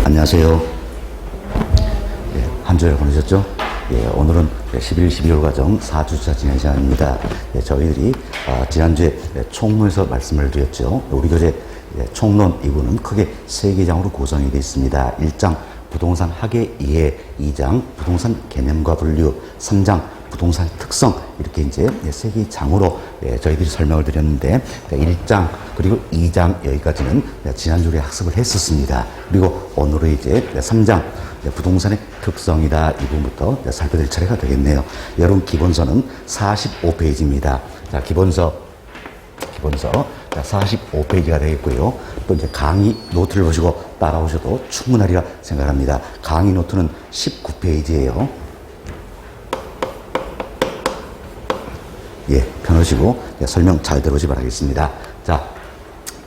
안녕하세요. 한 주를 보내셨죠? 오늘은 11, 12월 과정 4주차 진행 시간입니다. 저희들이 지난주에 총론에서 말씀을 드렸죠. 우리 교재 총론 2부는 크게 3개장으로 구성이 되어 있습니다. 1장 부동산 학예 이해, 2장 부동산 개념과 분류, 3장 부동산 특성, 이렇게 이제 3개 장으로 저희들이 설명을 드렸는데, 1장 그리고 2장 여기까지는 지난주에 학습을 했었습니다. 그리고 오늘은 이제 3장 부동산의 특성이다, 이 부분부터 살펴드릴 차례가 되겠네요. 여러분 기본서는 45페이지입니다. 자, 기본서 45페이지가 되겠고요. 또 이제 강의 노트를 보시고 따라오셔도 충분하리라 생각합니다. 강의 노트는 19페이지예요. 편하시고 설명 잘 들어오시 바라겠습니다. 자,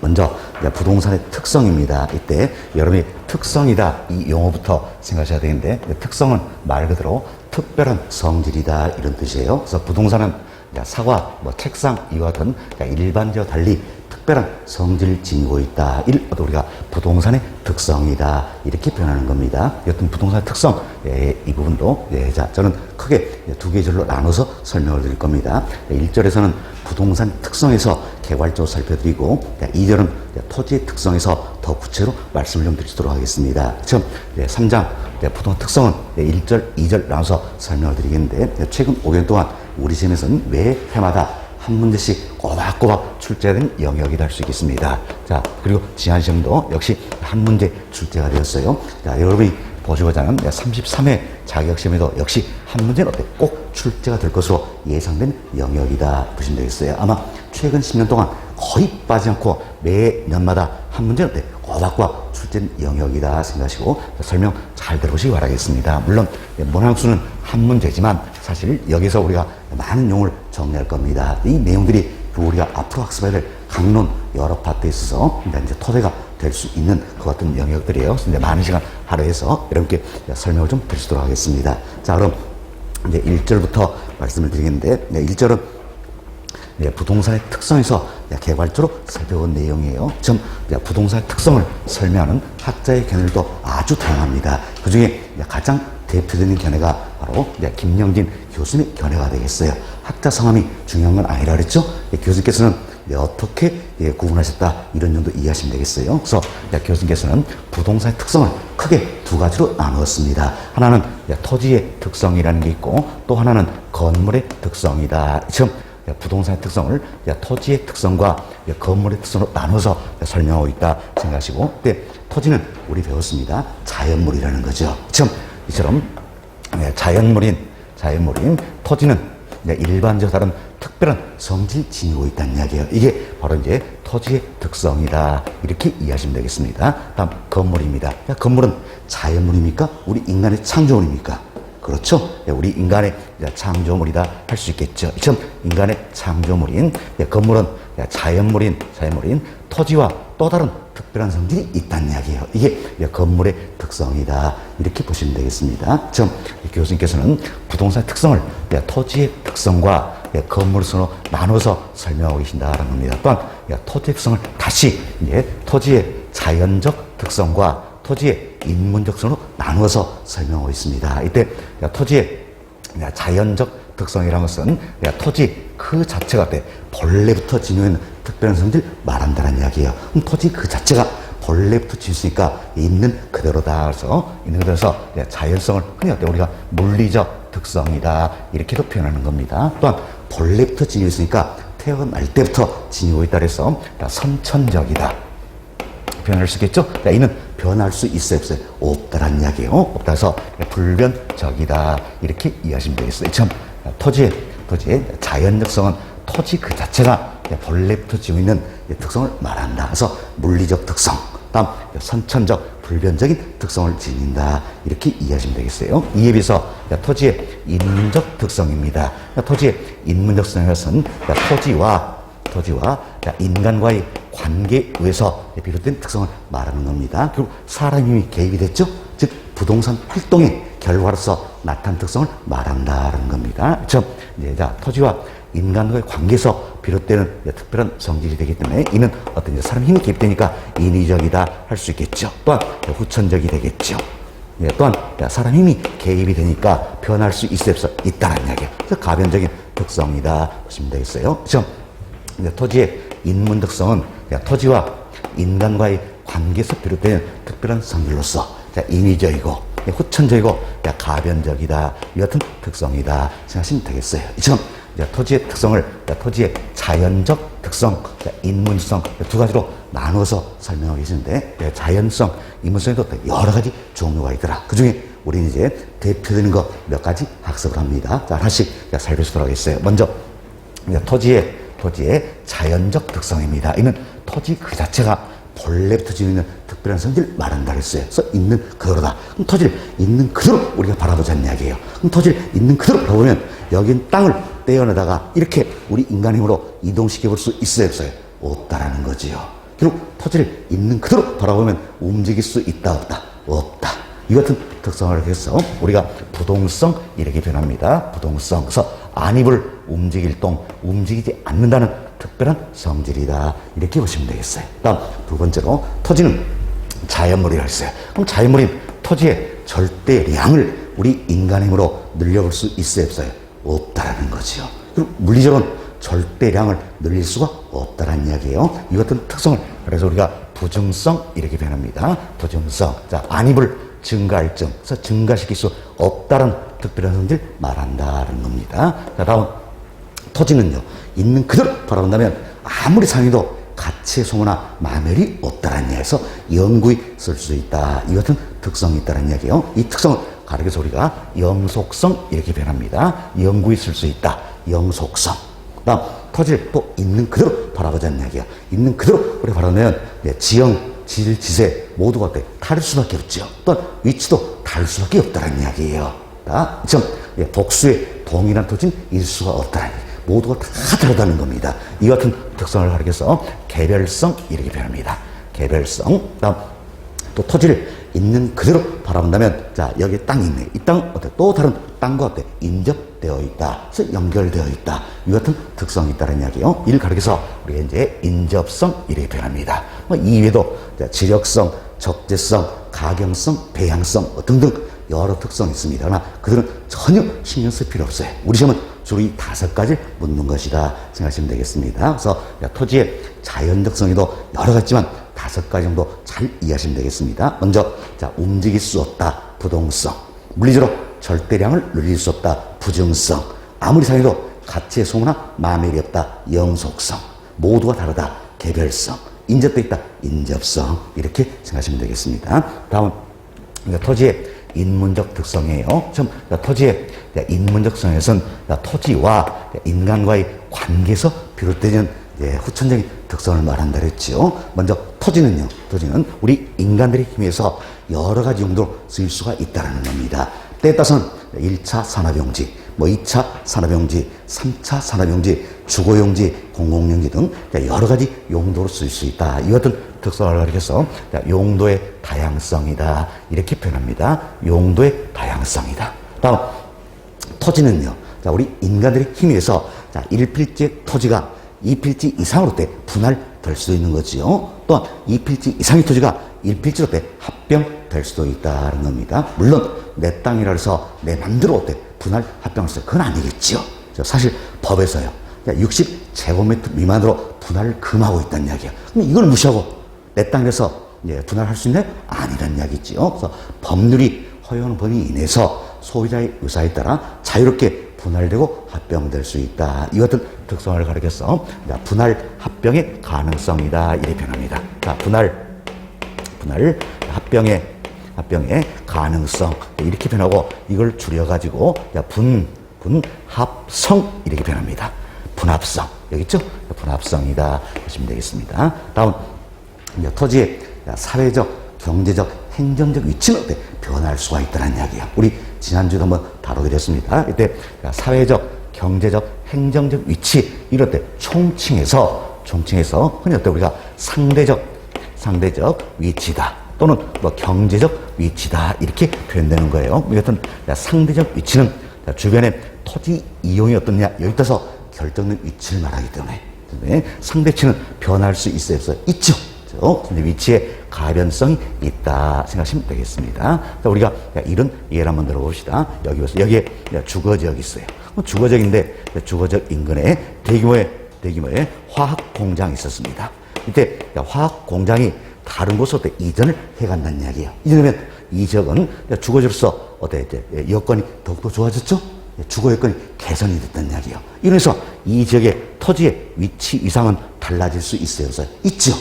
먼저 부동산의 특성입니다. 이때 여러분이 특성이다, 이 용어부터 생각하셔야 되는데, 특성은 말 그대로 특별한 성질이다, 이런 뜻이에요. 그래서 부동산은 사과, 책상 이와 같은 일반적과 달리 특별한 성질을 지니고 있다. 우리가 부동산의 특성이다, 이렇게 표현하는 겁니다. 여튼 부동산의 특성, 이 부분도 자, 저는 크게 2개 절로 나눠서 설명을 드릴 겁니다. 1절에서는 부동산 특성에서 개괄적으로 살펴드리고, 2절은 토지의 특성에서 더 구체로 말씀을 좀 드리도록 하겠습니다. 처음 3장 부동산 특성은 1절, 2절 나눠서 설명을 드리겠는데, 최근 5년 동안 우리 시험에서는 매 회마다 한 문제씩 꼬박꼬박 출제된 영역이다 할 수 있겠습니다. 자, 그리고 지난 시험도 역시 한 문제 출제가 되었어요. 자, 여러분이 보시고자 하는 33회 자격시험에도 역시 한 문제는 꼭 출제가 될 것으로 예상된 영역이다 보시면 되겠어요. 아마 최근 10년 동안 거의 빠지지 않고 매년마다 한 문제는 꼬박꼬박 출제된 영역이다 생각하시고 설명 잘 들어보시기 바라겠습니다. 물론 문항수는 한 문제지만 사실 여기서 우리가 많은 용어를 정리할 겁니다. 이 내용들이 우리가 앞으로 학습해야 될 강론 여러 파트에 있어서 이제 토대가 될 수 있는 그 같은 영역들이에요. 근데 많은 시간 하루에서 여러분께 설명을 좀 드리도록 하겠습니다. 자, 그럼 이제 1절부터 말씀을 드리겠는데, 1절은 부동산의 특성에서 개괄적으로 살펴본 내용이에요. 좀 부동산의 특성을 설명하는 학자의 견해도 아주 다양합니다. 그 중에 가장 대표되는 견해가 바로 김영진 교수님의 견해가 되겠어요. 학자 성함이 중요한 건 아니라 그랬죠? 교수님께서는 어떻게 구분하셨다, 이런 정도 이해하시면 되겠어요. 그래서 교수님께서는 부동산의 특성을 크게 2가지로 나누었습니다. 하나는 토지의 특성이라는 게 있고, 또 하나는 건물의 특성이다. 지금 부동산의 특성을 토지의 특성과 건물의 특성으로 나눠서 설명하고 있다 생각하시고, 토지는 우리 배웠습니다. 자연물이라는 거죠. 지금 이처럼 자연물인 토지는 일반적으로 다른 특별한 성질을 지니고 있다는 이야기예요. 이게 바로 이제 토지의 특성이다, 이렇게 이해하시면 되겠습니다. 다음 건물입니다. 건물은 자연물입니까? 우리 인간의 창조물입니까? 그렇죠. 우리 인간의 창조물이다 할 수 있겠죠. 지금 인간의 창조물인 건물은 자연물인 토지와 또 다른 특별한 성질이 있다는 이야기예요. 이게 건물의 특성이다, 이렇게 보시면 되겠습니다. 지금 교수님께서는 부동산의 특성을 토지의 특성과 건물으로 나눠서 설명하고 계신다는 겁니다. 또한 토지의 특성을 다시 토지의 자연적 특성과 토지의 인문적 특성으로 나눠서 설명하고 있습니다. 이때 토지의 자연적 특성이라는 것은 토지 그 자체가 본래부터 지니고 있는 특별한 성질을 말한다는 이야기예요. 그럼 토지 그 자체가 본래부터 지었으니까 있는 그대로다. 그래서 있는 그대로서 자연성을 흔히 우리가 물리적 특성이다, 이렇게도 표현하는 겁니다. 또한 본래부터 지니고 있으니까 태어날 때부터 지니고 있다 그래서 선천적이다 표현할 수 있겠죠? 이는 변할 수 있어요, 없어요? 없다라는 이야기예요. 없다 해서 불변적이다, 이렇게 이해하시면 되겠어요. 참 토지의 자연적성은 토지 그 자체가 본래부터 지고 있는 특성을 말한다. 그래서 물리적 특성, 다음 선천적 불변적인 특성을 지닌다, 이렇게 이해하시면 되겠어요. 이에 비해서 토지의 인문적 특성입니다. 토지의 인문적 특성은 토지와 인간과의 관계에 의해서 비롯된 특성을 말하는 겁니다. 결국 사람이 개입이 됐죠? 즉 부동산 활동의 결과로서 나타난 특성을 말한다는 겁니다. 자, 토지와 인간과의 관계에서 비롯되는 특별한 성질이 되기 때문에 이는 어떤 사람 힘이 개입되니까 인위적이다 할 수 있겠죠. 또한 후천적이 되겠죠. 또한 사람 힘이 개입이 되니까 변할 수 있다는 이야기예요. 그래서 가변적인 특성이다 보시면 되겠어요. 그렇죠? 토지의 인문 특성은 토지와 인간과의 관계에서 비롯되는 특별한 성질로서 인위적이고 후천적이고 가변적이다 이 같은 특성이다 생각하시면 되겠어요. 이처럼 토지의 특성을 토지의 자연적 특성, 인문성 두 가지로 나누어서 설명하고 계시는데 자연성, 인문성에도 여러 가지 종류가 있더라. 그 중에 우리는 이제 대표되는 거 몇 가지 학습을 합니다. 자, 하나씩 살펴보도록 하겠어요. 먼저 토지의 자연적 특성입니다. 이는 토지 그 자체가 본래부터 지니고 있는 특별한 성질을 말한다 그랬어요. 그래서 있는 그대로다. 그럼 토지를 있는 그대로 우리가 바라보자는 이야기예요. 그럼 토지를 있는 그대로 바라보면 여긴 땅을 떼어내다가 이렇게 우리 인간의 힘으로 이동시켜 볼 수 있어요, 없어요? 없다라는 거지요. 결국 토지를 있는 그대로 바라보면 움직일 수 있다, 없다? 없다. 이 같은 특성을 해서 우리가 부동성 이렇게 변합니다. 부동성. 그래서 안입을 움직일 동, 움직이지 않는다는 특별한 성질이다. 이렇게 보시면 되겠어요. 다음 두 번째로 토지는 자연물이라고 했어요. 그럼 자연물인 토지의 절대량을 우리 인간의 힘으로 늘려볼 수 있어요, 없어요? 없다라는 거지요. 그리고 물리적으로는 절대량을 늘릴 수가 없다라는 이야기예요. 이 같은 특성을 그래서 우리가 부증성 이렇게 변합니다. 부증성. 자, 안입을 증가할 점, 그래서 증가시킬 수 없다는 특별한 성질 말한다는 겁니다. 자, 다음 토지는요, 있는 그대로 바라본다면 아무리 상해도 가치의 소모나 마멸이 없다는 이야기에서 영구히 쓸 수 있다. 이 같은 특성이 있다는 이야기예요. 이 특성을 가르쳐서 우리가 영속성 이렇게 변합니다. 영구히 쓸 수 있다. 영속성. 다음 토지를 또 있는 그대로 바라보자는 이야기야. 있는 그대로 우리 바라보면 지형, 질, 지세 모두가 어때? 다를 수밖에 없죠. 또한 위치도 다를 수밖에 없다는 이야기예요. 참 복수의 동일한 토지는 일수가 없다는 이야기. 모두가 다 다르다는 겁니다. 이 같은 특성을 가리켜서 개별성 이렇게 표현합니다. 개별성. 다음 또 토지를 있는 그대로 바라본다면 자 여기 땅이 있네. 이 땅 어때? 또 다른 땅과 어때? 인접되어 있다. 그래서 연결되어 있다. 이 같은 특성이 있다는 이야기요. 이를 가리켜서 우리가 이제 인접성 이렇게 표현합니다. 이외에도 지력성, 적재성, 가경성, 배양성 등등 여러 특성이 있습니다. 그러나 그들은 전혀 신경 쓸 필요 없어요. 우리 시험은 주로 이 5가지를 묻는 것이다 생각하시면 되겠습니다. 그래서 토지의 자연적성에도 여러 가지 있지만 5가지 정도 잘 이해하시면 되겠습니다. 먼저 자 움직일 수 없다. 부동성. 물리적으로 절대량을 늘릴 수 없다. 부증성. 아무리 상해도 가치의 소모나 마멸이 없다. 영속성. 모두가 다르다. 개별성. 인접되어 있다. 인접성. 이렇게 생각하시면 되겠습니다. 다음은 토지의 인문적 특성이에요. 토지의 인문적 성에서는 토지와 인간과의 관계에서 비롯되는 후천적인 특성을 말한다 그랬죠. 먼저 토지는 우리 인간들의 힘에서 여러 가지 용도로 쓰일 수가 있다는 겁니다. 때에 따라서는 1차 산업용지, 2차 산업용지, 3차 산업용지, 주거용지, 공공용지 등 여러 가지 용도로 쓸 수 있다. 이 같은 특성을 가리켜서 용도의 다양성이다. 이렇게 표현합니다. 용도의 다양성이다. 다음 토지는요. 자, 우리 인간들의 힘에 의해서 1필지 토지가 2필지 이상으로 때 분할될 수도 있는 거지요. 또한 2필지 이상의 토지가 1필지로 때 합병될 수도 있다는 겁니다. 물론 내 땅이라 해서 내 맘대로 어때 분할 합병할 수 있어요. 그건 아니겠죠. 사실 법에서요. 60제곱미터 미만으로 분할을 금하고 있다는 이야기야. 그럼 이걸 무시하고 내 땅에서 분할할 수 있는 아니라는 이야기죠. 그래서 법률이 허용하는 범위 이내에서 소유자의 의사에 따라 자유롭게 분할되고 합병될 수 있다. 이 같은 특성을 가리켜서 분할 합병의 가능성이다. 이렇게 표현합니다. 자, 분할 합병의 가능성 이렇게 표현하고 이걸 줄여가지고 분합성 이렇게 표현합니다. 분합성 여기 있죠? 분합성이다 하시면 되겠습니다. 다음 토지의 사회적, 경제적, 행정적 위치는 어때? 변할 수가 있다는 이야기예요. 우리 지난주에도 한번 다루기로 했습니다. 이때 사회적, 경제적, 행정적 위치 이럴 때 총칭해서 흔히 어때 우리가 상대적 위치다 또는 경제적 위치다 이렇게 표현되는 거예요. 이 같은 상대적 위치는 주변에 토지 이용이 어떻냐 여기 따라서 결정된 위치를 말하기 때문에 상대치는 변할 수 있어요, 없어요? 있죠. 근데 위치에 가변성이 있다 생각하시면 되겠습니다. 자, 우리가 이런 예를 한번 들어봅시다. 여기 보세요. 여기에 주거지역이 있어요. 주거지역인데 주거지역 인근에 대규모의 화학 공장이 있었습니다. 이때 화학 공장이 다른 곳으로 이전을 해간다는 이야기예요. 이러면 이 지역은 주거지로서 여건이 더욱더 좋아졌죠? 주거 여건이 개선이 됐다는 이야기예요. 이래서 이 지역의 토지의 위치 이상은 달라질 수 있어요. 있죠.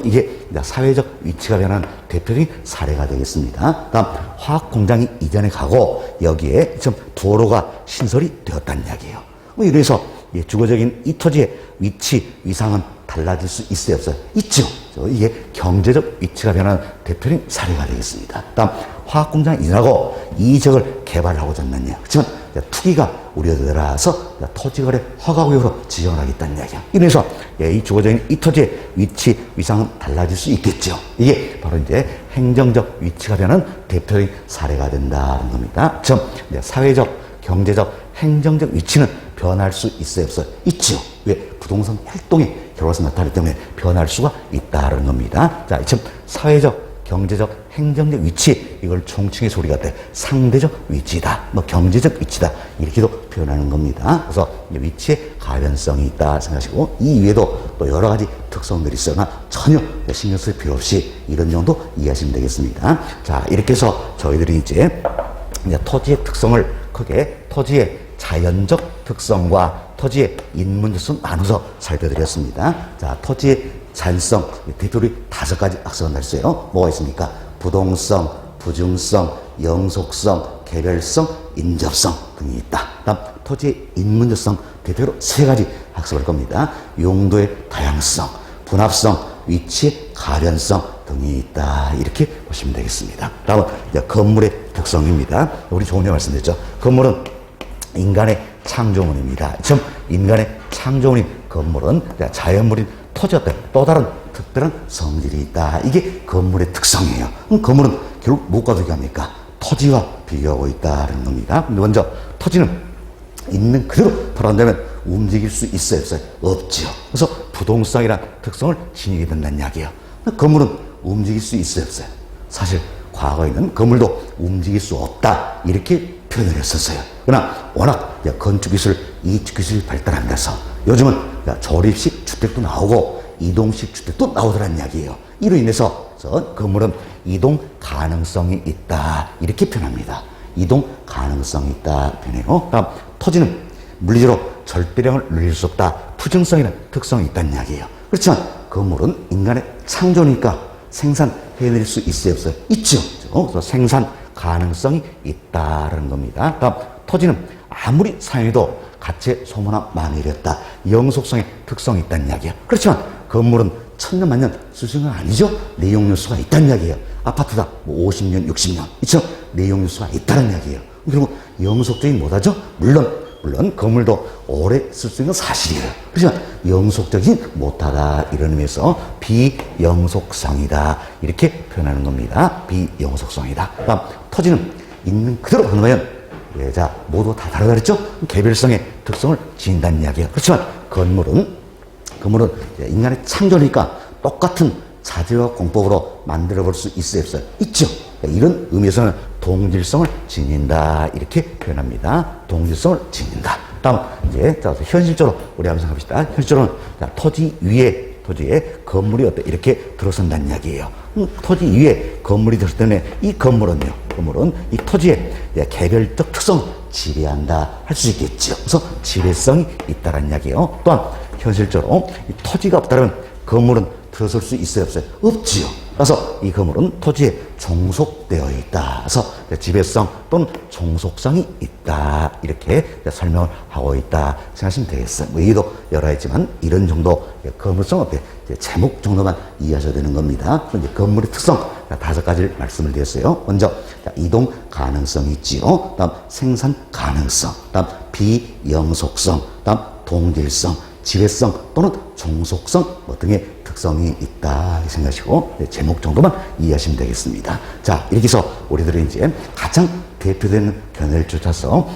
이게 사회적 위치가 변한 대표적인 사례가 되겠습니다. 다음, 화학 공장이 이전에 가고 여기에 지금 도로가 신설이 되었다는 이야기예요. 이래서 주거적인 이 토지의 위치 위상은 달라질 수 있어요, 없어요? 있죠. 이게 경제적 위치가 변한 대표적인 사례가 되겠습니다. 다음, 화학 공장이 이전하고 이 지역을 개발하고자 한다는 이야기. 그렇지만 투기가 우려되더라서 토지거래 허가구역으로 지정을 하겠다는 이야기야. 이래서 이 주거적인 이 토지의 위치 위상은 달라질 수 있겠죠. 이게 바로 이제 행정적 위치가 변한 대표적인 사례가 된다는 겁니다. 즉 사회적, 경제적, 행정적 위치는 변할 수 있어요, 없어요? 있죠. 왜? 부동산 활동이 결과서 나타나기 때문에 변할 수가 있다는 겁니다. 자, 지금 사회적, 경제적, 행정적 위치, 이걸 총칭해서 우리가 상대적 위치다, 경제적 위치다, 이렇게도 표현하는 겁니다. 그래서 위치에 가변성이 있다 생각하시고, 이 이외에도 또 여러 가지 특성들이 있으나 전혀 신경 쓸 필요 없이 이런 정도 이해하시면 되겠습니다. 자, 이렇게 해서 저희들이 이제 토지의 특성을 크게 토지의 자연적 특성과 토지의 인문적 나눠서 살펴드렸습니다. 자, 토지의 자연성, 대표로 5가지 학습한다 했어요. 뭐가 있습니까? 부동성, 부중성, 영속성, 개별성, 인접성 등이 있다. 다음, 토지의 인문적성, 대표로 3가지 학습할 겁니다. 용도의 다양성, 분합성, 위치의 가변성 등이 있다. 이렇게 보시면 되겠습니다. 다음은 건물의 특성입니다. 우리 조금 전에 말씀드렸죠. 건물은 인간의 창조물입니다. 지금 인간의 창조물인 건물은 자연물인 토지와 또 다른 특별한 성질이 있다. 이게 건물의 특성이에요. 건물은 결국 무엇과 비교합니까? 토지와 비교하고 있다는 겁니다. 먼저 토지는 있는 그대로 돌아간다면 움직일 수 있어요, 없어요? 없죠. 그래서 부동성이란 특성을 지니게 된다는 이야기예요. 건물은 움직일 수 있어요, 없어요? 사실 과거에는 건물도 움직일 수 없다, 이렇게 표현을 했었어요. 그러나 워낙 건축기술, 이주기술이 발달하면서 요즘은 조립식 주택도 나오고 이동식 주택도 나오더란 이야기예요. 이로 인해서 건물은 이동 가능성이 있다, 이렇게 표현합니다. 이동 가능성이 있다 표현해요. 다음, 토지는 물리적으로 절대량을 늘릴 수 없다, 투정성이라는 특성이 있다는 이야기예요. 그렇지만 건물은 인간의 창조니까 생산해낼 수 있어요, 없어요? 있죠. 그래서 생산 가능성이 있다는 겁니다. 다음, 토지는 아무리 사용해도 가치의 소모나 만일이었다, 영속성의 특성이 있다는 이야기예요. 그렇지만 건물은 천년만년 쓸 수 있는 건 아니죠. 내용요소가 있다는 이야기예요. 아파트다 50년, 60년, 이처럼 내용요소가 있다는 이야기예요. 그리고 영속적인 뭐다죠? 물론 건물도 오래 쓸 수 있는 건 사실이에요. 그렇지만 영속적인 못하다, 이런 의미에서 비영속성이다, 이렇게 표현하는 겁니다. 비영속성이다. 다음, 토지는 있는 그대로 한다면 모두 다 다르다 그랬죠? 개별성의 특성을 지닌다는 이야기예요. 그렇지만 건물은 인간의 창조니까 똑같은 자재와 공법으로 만들어 볼 수 있어요, 없어요? 있죠. 이런 의미에서는 동질성을 지닌다, 이렇게 표현합니다. 동질성을 지닌다. 다음, 현실적으로 우리 한번 생각합시다. 현실적으로는 토지에 건물이 이렇게 들어선다는 이야기예요. 토지 위에 건물이 들었기 때문에 이 건물은 이 토지의 개별적 특성을 지배한다 할 수 있겠죠. 그래서 지배성이 있다는 이야기예요. 또한 현실적으로 이 토지가 없다면 건물은 들어설 수 있어요, 없어요? 없지요. 그래서 이 건물은 토지에 종속되어 있다. 그래서 지배성 또는 종속성이 있다, 이렇게 설명을 하고 있다 생각하시면 되겠어요. 이해도 여러 있지만 이런 정도 건물성 제목 정도만 이해하셔야 되는 겁니다. 이제 건물의 특성 5가지를 말씀을 드렸어요. 먼저 이동 가능성이 있지요. 다음 생산 가능성, 다음 비영속성, 다음 동질성, 지배성 또는 종속성 등의 특성이 있다 생각하시고 제목 정도만 이해하시면 되겠습니다. 자, 이렇게 해서 우리들은 이제 가장 대표되는 견해를 쫓아서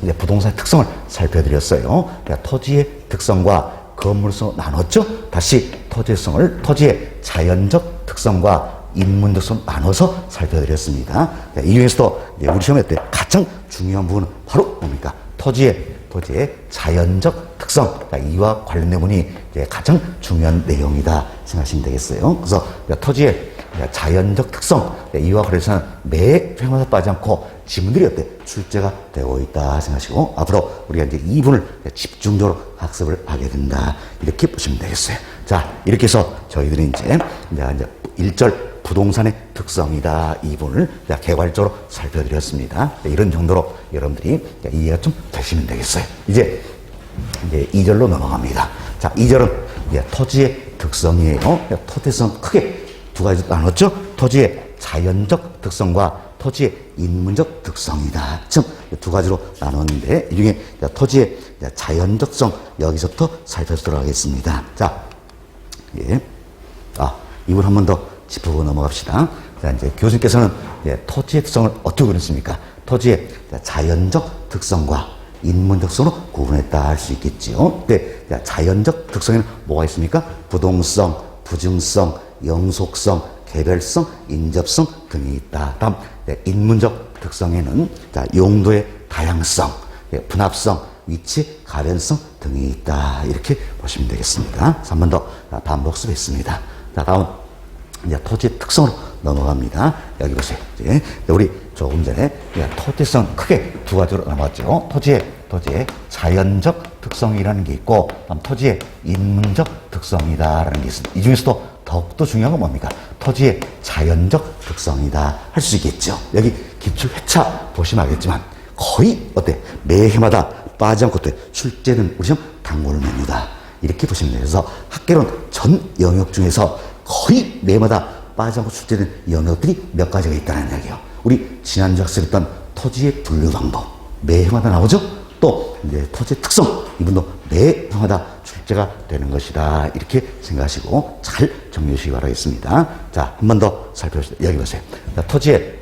이제 부동산의 특성을 살펴드렸어요. 그러니까 토지의 특성과 건물성을 나눴죠. 다시 토지의 자연적 특성과 인문 특성을 나눠서 살펴드렸습니다. 이 중에서도 우리 시험에 때 가장 중요한 부분은 바로 뭡니까? 토지의 자연적 특성, 그러니까 이와 관련된 부분이 가장 중요한 내용이다 생각하시면 되겠어요. 그래서 토지의 자연적 특성, 이와 관련해서는 매 회마다 빠지지 않고 지문들이 어때? 출제가 되고 있다 생각하시고, 앞으로 우리가 이제 이 부분을 집중적으로 학습을 하게 된다. 이렇게 보시면 되겠어요. 자, 이렇게 해서 저희들이 이제 1절 부동산의 특성이다. 이 부분을 개괄적으로 살펴드렸습니다. 이런 정도로 여러분들이 이해가 좀 되시면 되겠어요. 이제 2절로 넘어갑니다. 자, 2절은 토지의 특성이에요. 토지 특성 크게 두 가지 나눴죠. 토지의 자연적 특성과 토지의 인문적 특성이다. 두 가지로 나눴는데, 이 중에 토지의 자연적 특성, 여기서부터 살펴보도록 하겠습니다. 자, 이걸 한 번 더 짚고 넘어갑시다. 자, 이제 교수님께서는 토지의 특성을 어떻게 그렸습니까? 토지의 자연적 특성과 인문적 특성으로 구분했다 할 수 있겠지요. 근데 자연적 특성에는 뭐가 있습니까? 부동성, 부증성, 영속성, 개별성, 인접성 등이 있다. 다음 인문적 특성에는 용도의 다양성, 분합성, 위치, 가변성 등이 있다. 이렇게 보시면 되겠습니다. 한 번 더 반복습했습니다. 자, 다음 토지의 특성으로 넘어갑니다. 여기 보세요. 우리 조금 전에 토지성 크게 두 가지로 나눴죠. 토지의 자연적 특성이라는 게 있고, 다음 토지의 인문적 특성이다라는 게 있습니다. 이 중에서도 더욱더 중요한 건 뭡니까? 토지의 자연적 특성이다 할 수 있겠죠. 여기 기출 회차 보시면 알겠지만 거의 매 해마다 빠지지 않고 출제는 우리 시험 단골 메뉴다. 이렇게 보시면 돼요. 그래서 학개론 전 영역 중에서 거의 매마다 빠지지 않고 출제된 영역들이 몇 가지가 있다는 이야기예요. 우리 지난주 학습했던 토지의 분류 방법 매 해마다 나오죠. 또 토지의 특성, 이분도 매 해마다 출제가 되는 것이다. 이렇게 생각하시고 잘 정리해 주시기 바라겠습니다. 자, 한 번 더 살펴보시죠. 여기 보세요. 토지의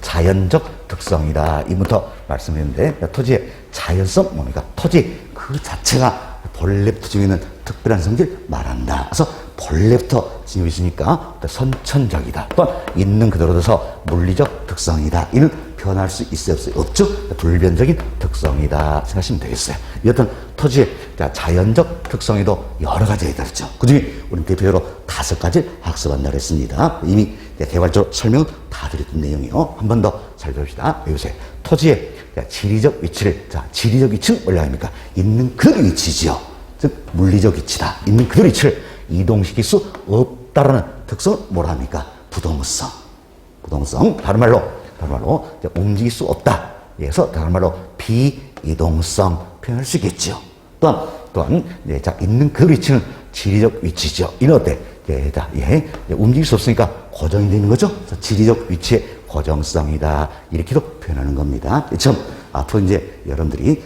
자연적 특성이다. 이부터 말씀드렸는데, 토지의 자연성 뭡니까? 토지 그 자체가 본래부터 지고 있는 특별한 성질을 말한다. 그래서 본래부터 지니고 있으니까 선천적이다. 또한 있는 그대로 둬서 물리적 특성이다. 이는 변할 수 있어요, 없어요? 없죠? 불변적인 특성이다 생각하시면 되겠어요. 여튼 토지의 자연적 특성에도 여러 가지가 있다 그랬죠. 그 중에 우리는 대표적으로 5가지 학습한다고 했습니다. 이미 개괄적으로 설명은 다 드렸던 내용이요. 한 번 더 살펴봅시다. 여기 보세요. 토지의 지리적 위치를, 지리적 위치는 원래 아닙니까? 있는 그대로 위치지요. 즉 물리적 위치다. 있는 그대로 위치를 이동시킬 수 없다라는 특성을 뭐라 합니까? 부동성. 다른 말로 움직일 수 없다. 그래서 다른 말로 비이동성 표현할 수 있겠죠. 또한 있는 그 위치는 지리적 위치죠. 이는 어때? 움직일 수 없으니까 고정이 되는 거죠. 그래서 지리적 위치의 고정성이다. 이렇게도 표현하는 겁니다. 참 앞으로 여러분들이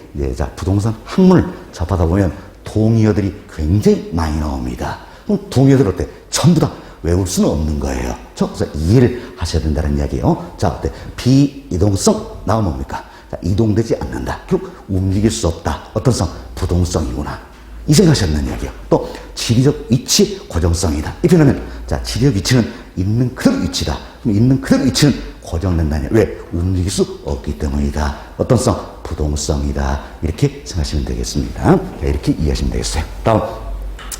부동산 학문을 접하다 보면 동의어들이 굉장히 많이 나옵니다. 그럼 동의어들 어때? 전부 다 외울 수는 없는 거예요. 그래서 이해를 하셔야 된다는 이야기예요. 자, 비이동성 나오면 뭡니까? 이동되지 않는다. 결국 움직일 수 없다. 어떤 성? 부동성이구나. 이 생각하셔야 된다는 이야기예요. 또 지리적 위치 고정성이다. 이 표현하면 지리적 위치는 있는 그대로 위치다. 그럼 있는 그대로 위치는 고정된다는 왜? 움직일 수 없기 때문이다. 어떤 성? 부동성이다. 이렇게 생각하시면 되겠습니다. 이렇게 이해하시면 되겠어요. 다음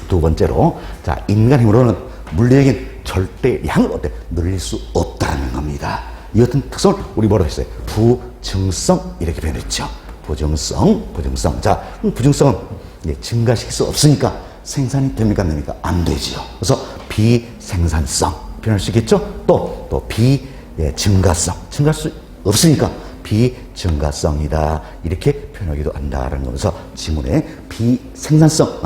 두 번째로 인간 힘으로는 물리적인 절대량을 늘릴 수 없다는 겁니다. 이 같은 특성을 우리 뭐라고 했어요? 부증성 이렇게 표현했죠. 부증성. 자, 부증성은 증가시킬 수 없으니까 생산이 됩니까 안 됩니까? 안 되지요. 그래서 비생산성 표현할 수 있겠죠. 또 비증가성 증가할 수 없으니까 비증가성이다. 이렇게 표현하기도 한다라는 거면서 지문에 비생산성,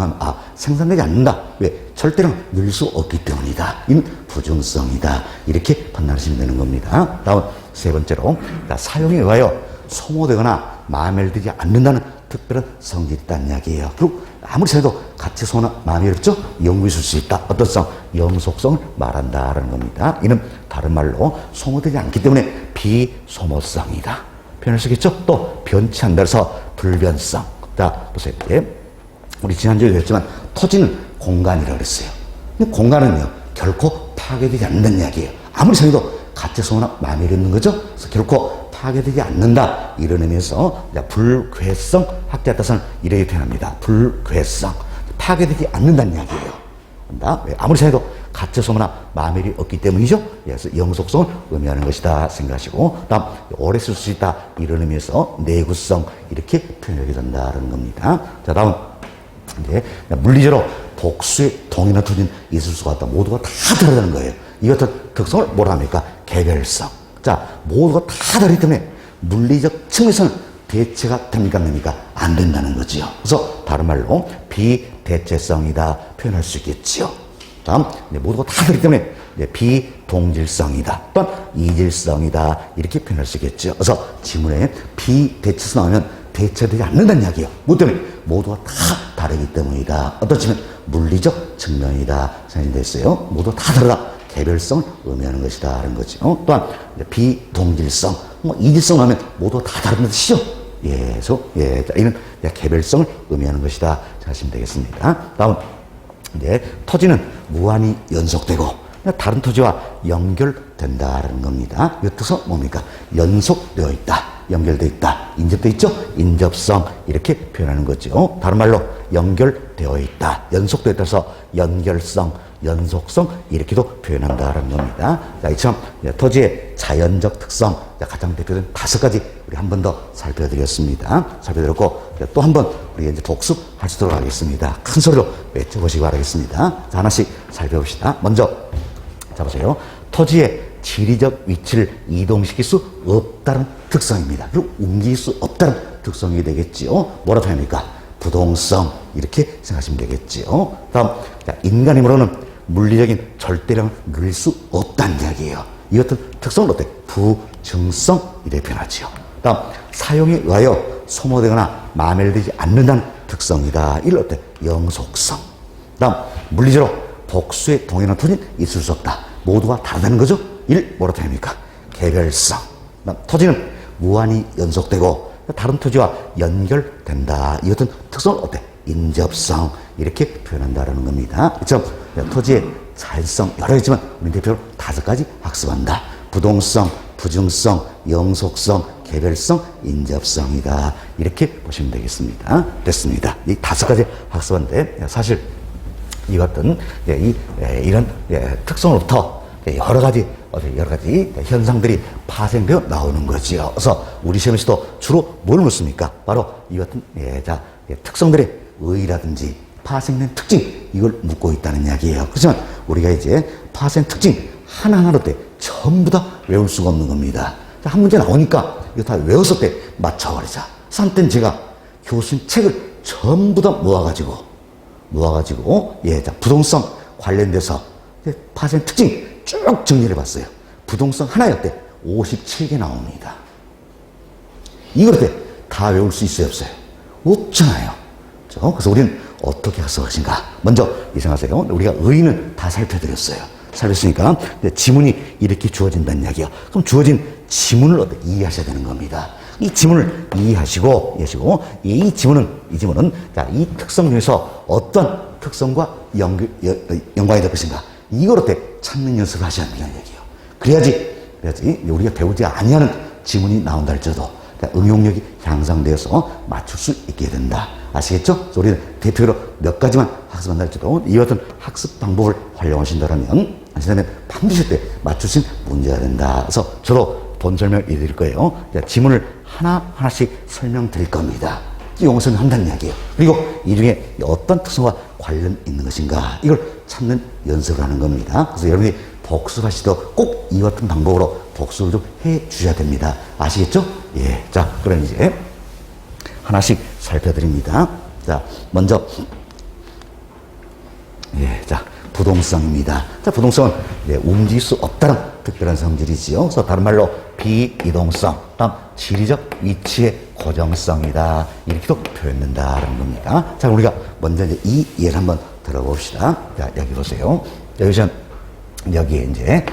생산되지 않는다. 왜? 절대로 늘릴 수 없기 때문이다. 이는 부증성이다. 이렇게 판단하시면 되는 겁니다. 다음 세 번째로 사용에 의하여 소모되거나 마음에 들지 않는다는 특별한 성질이 있다는 이야기예요. 그리고 아무리 생각해도 같이 소나 마음이 어렵죠? 영구히 있을 수 있다. 어떤 성? 영속성을 말한다라는 겁니다. 이는 다른 말로 소모되지 않기 때문에 비소모성이다. 표현할 수 있겠죠? 또 변치 않는다 해서 불변성. 자, 보세요. 예. 우리 지난주에 얘기했지만 토지는 공간이라고 그랬어요. 근데 공간은요, 결코 파괴되지 않는다는 이야기예요. 아무리 생겨도 가짜 소모나 마음이 있는 거죠? 그래서 결코 파괴되지 않는다. 이런 의미에서 불괴성, 학자에 따라서는 이렇게 표현합니다. 불괴성. 파괴되지 않는다는 이야기예요. 아무리 생각해도 가짜 소모나 마멜이 없기 때문이죠. 그래서 영속성을 의미하는 것이다 생각하시고, 다음 오래 쓸 수 있다 이런 의미에서 내구성 이렇게 표현하게 된다는 겁니다. 자, 다음 이제 물리적으로 복수의 동일한 토지는 있을 수가 없다. 모두가 다 다르다는 거예요. 이 같은 특성을 뭐라 합니까? 개별성. 자, 모두가 다 다르기 때문에 물리적 측면에서는 대체가 됩니까? 안 됩니까? 안 된다는 거지요. 그래서 다른 말로 비대체성이다 표현할 수 있겠지요. 다음, 모두가 다 다르기 때문에 비동질성이다 또는 이질성이다 이렇게 표현할 수 있겠죠. 그래서 지문에 비대체성 나오면 대체되지 않는다는 이야기예요. 뭐 때문에? 모두가 다 다르기 때문이다. 어떤 측면? 물리적 측면이다 생각됐어요. 모두 다 다르다. 개별성을 의미하는 것이다 하는 거죠. 또한 비동질성, 이질성 하면 모두 다 다른 뜻이죠. 예, 그래서 이는 개별성을 의미하는 것이다 하시면 되겠습니다. 다음 이제 토지는 무한히 연속되고 다른 토지와 연결된다라는 겁니다. 이 뜻은 뭡니까? 연속되어 있다, 연결되어 있다, 인접되어 있죠? 인접성 이렇게 표현하는 거죠. 다른 말로 연결되어 있다, 연속되어 있다서 연결성, 연속성 이렇게도 표현한다는 겁니다. 자, 이처럼 토지의 자연적 특성 가장 대표적인 5가지 우리 한 번 더 살펴드렸습니다. 살펴드렸고 또 한 번 우리 이제 복습할 수 있도록 하겠습니다. 큰 소리로 외쳐보시기 바라겠습니다. 자, 하나씩 살펴봅시다. 먼저 자 보세요. 토지의 지리적 위치를 이동시킬 수 없다는 특성입니다. 그리고 옮길 수 없다는 특성이 되겠지요. 뭐라고 합니까? 부동성 이렇게 생각하시면 되겠지요. 다음 인간이므로는 물리적인 절대량을 누릴 수 없다는 이야기예요. 이 같은 특성은 어때? 부증성 이렇게 표현하지요. 다음 사용에 의하여 소모되거나 마멸되지 않는다는 특성이다. 이를 어때? 영속성. 다음 물리적으로 복수의 동일한 토지는 있을 수 없다. 모두가 다르다는 거죠. 이를 뭐라고 합니까? 개별성. 다음 토지는 무한히 연속되고 다른 토지와 연결된다. 이 같은 특성을 어때? 인접성 이렇게 표현한다는 겁니다. 그렇죠? 토지의 자율성 여러 개지만 우리 대표로 5가지 학습한다. 부동성, 부증성, 영속성, 개별성, 인접성이다. 이렇게 보시면 되겠습니다. 됐습니다. 이 5가지 학습한데 사실 이 같은 이런 특성으로부터 여러 가지 현상들이 파생되어 나오는 거지요. 그래서 우리 시험에서도 주로 뭘 묻습니까? 바로 이 같은 특성들의 의의라든지 파생된 특징 이걸 묻고 있다는 이야기예요. 그렇지만 우리가 이제 파생 특징 하나하나로 때 전부 다 외울 수가 없는 겁니다. 한 문제 나오니까 이거 다 외웠을 때 맞춰버리자. 한때는 제가 교수님 책을 전부 다 모아가지고 부동성 관련돼서 파생 특징 쭉 정리를 해봤어요. 부동성 하나였대 57개 나옵니다. 이걸 때 다 외울 수 있어요, 없어요? 없잖아요. 그래서 우리는 어떻게 학습할 것인가? 먼저 이 생각하세요. 우리가 의의는 다 살펴드렸어요. 살폈으니까 지문이 이렇게 주어진다는 이야기예요. 그럼 주어진 지문을 어떻게 이해하셔야 되는 겁니다. 이 지문을 이해하시고 이 지문은 이 특성 중에서 어떤 특성과 연관이 될 것인가? 이걸 어떻게 찾는 연습을 하셔야 한다는 얘기예요. 그래야지 우리가 배우지 아니하는 지문이 나온다 할지라도 응용력이 향상되어서 맞출 수 있게 된다. 아시겠죠? 그래서 우리는 대표로 몇 가지만 학습한다 할지라도 이 같은 학습 방법을 활용하신다면 반드시 그때 맞추신 문제가 된다. 그래서 저도 본 설명을 드릴 거예요. 지문을 하나하나씩 설명드릴 겁니다. 용어 설명한다는 이야기예요. 그리고 이 중에 어떤 특성과 관련 있는 것인가 이걸 찾는 연습을 하는 겁니다. 그래서 여러분이 복습하시도 꼭 이 같은 방법으로 복습을 좀 해 주셔야 됩니다. 아시겠죠? 예. 자, 그럼 이제 하나씩 살펴드립니다. 자, 먼저 부동성입니다. 자, 부동성은 움직일 수 없다는 특별한 성질이지요. 그래서 다른 말로 비이동성, 다음 지리적 위치의 고정성이다. 이렇게도 표현된다는 겁니다. 자, 우리가 먼저 이제 이 예를 한번 들어봅시다. 자, 여기 보세요. 여기에 이제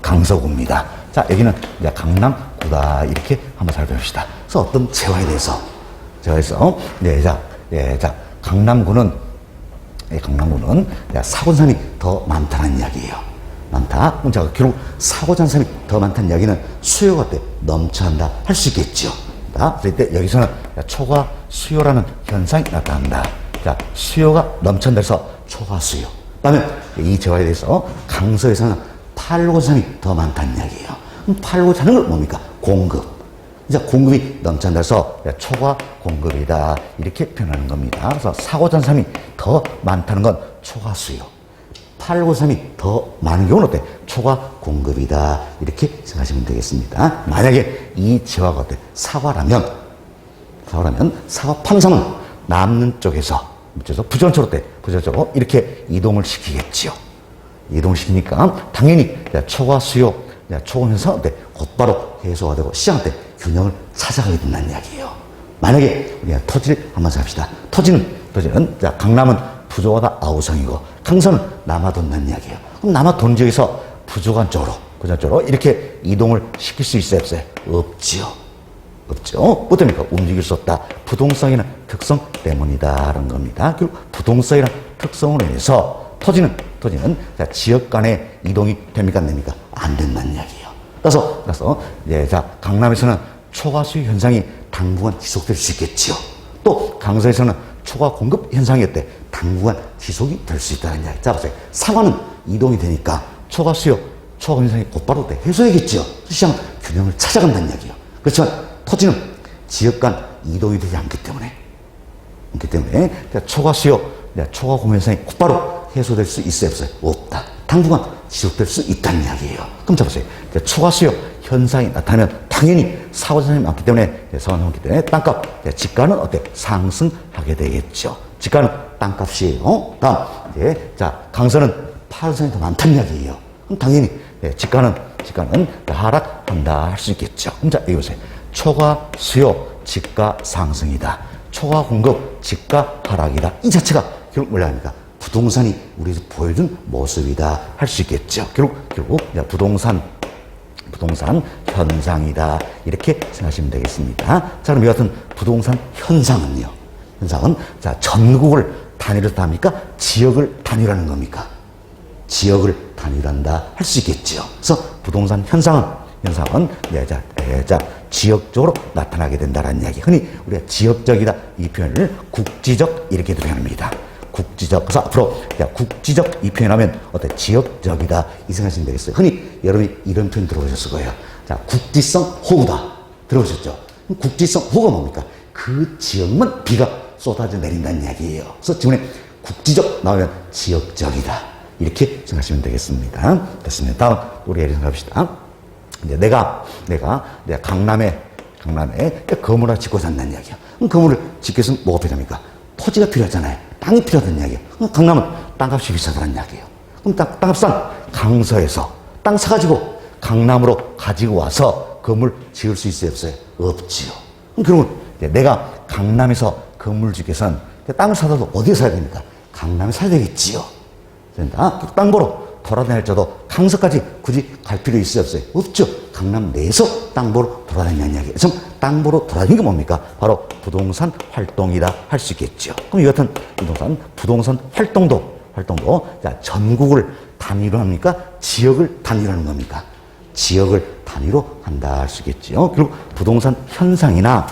강서구입니다. 자, 여기는 이제 강남구다. 이렇게 한번 살펴봅시다. 그래서 어떤 재화에 대해서, 네, 자, 강남구는 사고산이 더 많다는 이야기예요. 많다. 자, 결국 사고잔산이 더 많다는 이야기는 수요가 어때? 넘쳐난다. 할 수 있겠죠. 자, 그럴 때 여기서는 초과 수요라는 현상이 나타난다. 자, 수요가 넘쳐난다 해서 초과 수요. 그다음에 이 재화에 대해서 강서에서는 팔고 사는 더 많다는 이야기예요. 그럼 팔고 사는 건 뭡니까? 공급. 이제 공급이 넘쳐난다 해서 초과 공급이다. 이렇게 표현하는 겁니다. 그래서 사고잔산이 더 많다는 건 초과 수요. 팔고 사람이 더 많은 경우는 어때? 초과 공급이다. 이렇게 생각하시면 되겠습니다. 만약에 이 재화가 어때? 사과라면 사과 판사는 남는 쪽에서 부전초로 어때? 부전초로 이렇게 이동을 시키겠지요. 이동을 시키니까 당연히 초과 수요, 초과 현상 어때? 곧바로 해소가 되고 시장 때 균형을 찾아가게 된다는 이야기예요. 만약에 우리가 토지를 한번 잡시다. 토지는 자, 강남은 부족하다 아우성이고 강서는 남아돈다는 이야기예요. 그럼 남아돈 지역에서 부족한 쪽으로 이렇게 이동을 시킬 수 있어요, 없어요? 없죠. 어떻습니까? 움직일 수 없다. 부동성이나 특성 때문이다라는 겁니다. 그리고 부동성이나 특성으로 인해서 토지는 지역 간의 이동이 됩니까, 안 됩니까? 안 된다는 이야기예요. 그래서 자, 강남에서는 초과 수요 현상이 당분간 지속될 수 있겠지요. 또 강서에서는 초과 공급 현상이 어때? 당분간 지속이 될 수 있다는 이야기. 자, 보세요. 사과는 이동이 되니까 초과 수요, 초과 현상이 곧바로 해소되겠지요. 시장 균형을 찾아간다는 이야기예요. 그렇지만 토지는 지역 간 이동이 되지 않기 때문에 초과 수요, 초과 공급 현상이 곧바로 해소될 수 있어요, 없어요? 없다. 당분간 지속될 수 있다는 이야기예요. 그럼 자, 보세요. 초과 수요 현상이 나타나면 당연히 사고자산이 많기 때문에 땅값, 집가는 어때? 상승하게 되겠죠. 집가는 땅값이에요. 다음, 자, 강서는 파산이 더 많다는 이야기예요. 그럼 당연히 집가는 하락한다 할 수 있겠죠. 그럼 자, 여기 보세요. 초과 수요, 집가 상승이다. 초과 공급, 집가 하락이다. 이 자체가 결국 뭐라 합니까? 부동산이 우리에서 보여준 모습이다 할 수 있겠죠. 결국 부동산 현상이다. 이렇게 생각하시면 되겠습니다. 자, 그럼 이 같은 부동산 현상은 자, 전국을 단위로 합니까? 지역을 단위로 하는 겁니까? 지역을 단위로 한다 할 수 있겠죠. 그래서 부동산 현상은 지역적으로 나타나게 된다는 이야기. 흔히 우리가 지역적이다 이 표현을 국지적 이렇게 표현합니다. 국지적. 그래서 앞으로 국지적 이 표현하면 어때? 지역적이다 이 생각하시면 되겠어요. 흔히 여러분이 이런 표현 들어보셨을 거예요. 자, 국지성 호우다 들어보셨죠? 국지성 호우가 뭡니까? 그 지역만 비가 쏟아져 내린다는 이야기예요. 그래서 지금에 국지적 나오면 지역적이다 이렇게 생각하시면 되겠습니다. 됐습니다. 다음 우리 예를 생각합시다. 이제 내가 강남에 건물을 짓고 산다는 이야기야. 그럼 건물을 짓기 위해서는 뭐가 필요합니까? 토지가 필요하잖아요. 땅이 필요하다는 이야기예요. 강남은 땅값이 비싸다는 이야기예요. 그럼 땅값은 강서에서 땅 사가지고 강남으로 가지고 와서 건물 지을 수 있어요, 없어요? 없지요. 그럼 내가 강남에서 건물을 짓기 위해서는 땅을 사도 어디에 사야 됩니까? 강남에 사야 되겠지요. 땅 보러 돌아다닐자도 강서까지 굳이 갈 필요 있어요, 없어요? 없죠. 강남 내에서 땅 보러 돌아다니는 이야기예요. 그럼 땅 보러 돌아다니는 게 뭡니까? 바로 부동산 활동이다 할 수 있겠죠. 그럼 이 같은 부동산 활동도 자, 전국을 단위로 합니까? 지역을 단위로 하는 겁니까? 지역을 단위로 한다 할 수 있겠죠. 그리고 부동산 현상이나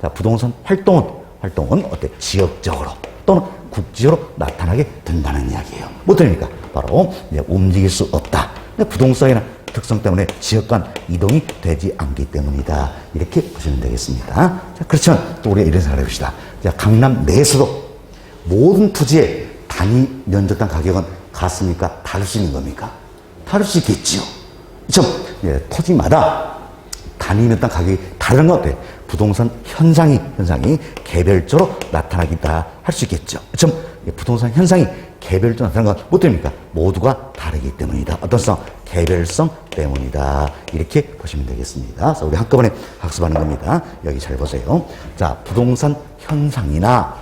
자, 부동산 활동은 어때? 지역적으로 또는 국지적으로 나타나게 된다는 이야기예요. 뭐 됩니까? 바로 움직일 수 없다. 부동산이나 특성 때문에 지역 간 이동이 되지 않기 때문이다. 이렇게 보시면 되겠습니다. 자, 그렇지만 또 우리가 이런 생각을 해봅시다. 자, 강남 내에서도 모든 토지의 단위 면적당 가격은 같습니까? 다를 수 있는 겁니까? 다를 수 있겠지요. 토지마다 단위 면적당 가격이 다른 것 같아요. 부동산 현상이 개별적으로 나타나기다 할 수 있겠죠. 부동산 현상이 개별적으로 나타나는 건 뭐 때문입니까? 모두가 다르기 때문이다. 어떤 개별성 때문이다. 이렇게 보시면 되겠습니다. 그래서 우리 한꺼번에 학습하는 겁니다. 여기 잘 보세요. 자, 부동산 현상이나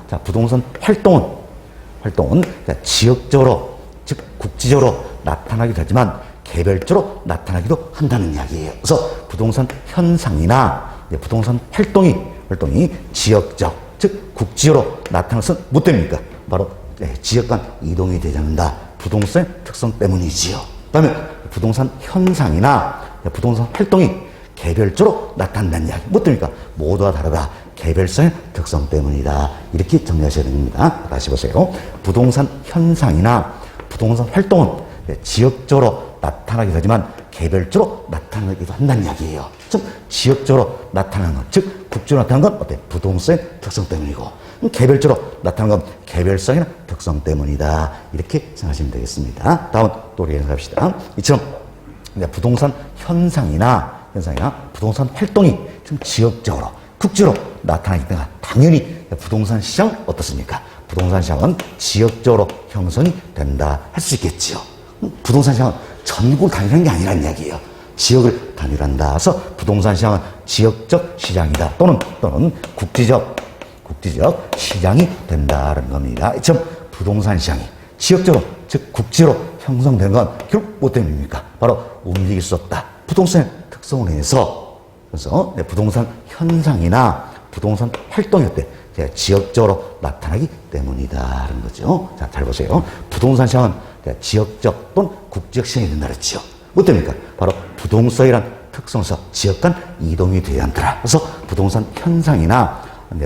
자, 부동산 활동은 자, 지역적으로 즉 국지적으로 나타나기도 하지만 개별적으로 나타나기도 한다는 이야기예요. 그래서 부동산 현상이나 부동산 활동이 지역적, 즉 국지로 나타나는 것은 뭐 때문입니까? 바로 지역 간 이동이 되지 않는다. 부동산의 특성 때문이지요. 그다음에 부동산 현상이나 부동산 활동이 개별적으로 나타난다는 이야기. 뭐 때문입니까? 모두와 다르다. 개별성의 특성 때문이다. 이렇게 정리하셔야 됩니다. 다시 보세요. 부동산 현상이나 부동산 활동은 지역적으로 나타나기도 하지만 개별적으로 나타나기도 한다는 이야기예요. 즉 지역적으로 나타나는 것, 즉 국지로 나타나는 건 어때? 부동산의 특성 때문이고 개별적으로 나타나는 건 개별성이나 특성 때문이다. 이렇게 생각하시면 되겠습니다. 다음 또 우리 연습합시다. 이처럼 부동산 현상이나 부동산 활동이 좀 지역적으로 국지로 나타나기 때문에 당연히 부동산 시장 어떻습니까? 부동산 시장은 지역적으로 형성이 된다 할 수 있겠지요. 부동산 시장은 전국을 단일한 게 아니란 이야기예요. 지역을 단일한다. 그래서 부동산 시장은 지역적 시장이다. 또는 국지적 시장이 된다는 겁니다. 이처럼 부동산 시장이 지역적으로, 즉 국지로 형성되는 건 결국 뭐 때문입니까? 바로 움직일 수 없다. 부동산의 특성을 인해서, 그래서 부동산 현상이나 부동산 활동이 어때? 지역적으로 나타나기 때문이다라는 거죠. 자, 잘 보세요. 부동산 시장은 지역적 또는 국지적 시장이 된다 그랬죠. 뭐 때문입니까? 바로 부동산이란 특성에서 지역 간 이동이 되지 않더라. 그래서 부동산 현상이나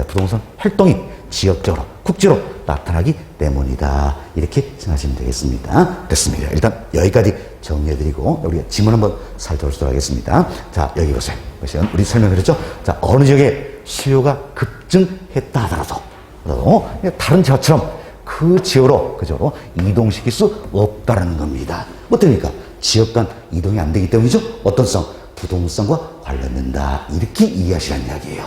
부동산 활동이 지역적으로, 국지로 나타나기 때문이다. 이렇게 생각하시면 되겠습니다. 됐습니다. 일단 여기까지 정리해드리고 우리가 지문 한번 살펴보도록 하겠습니다. 자, 여기 보세요. 우리 설명드렸죠? 자, 어느 지역에 수요가 급증했다 하더라도 다른 지역처럼 그 지역으로 이동시킬 수 없다라는 겁니다. 어떻습니까? 지역 간 이동이 안 되기 때문이죠. 어떤 성? 부동산과 관련된다. 이렇게 이해하시라는 이야기예요.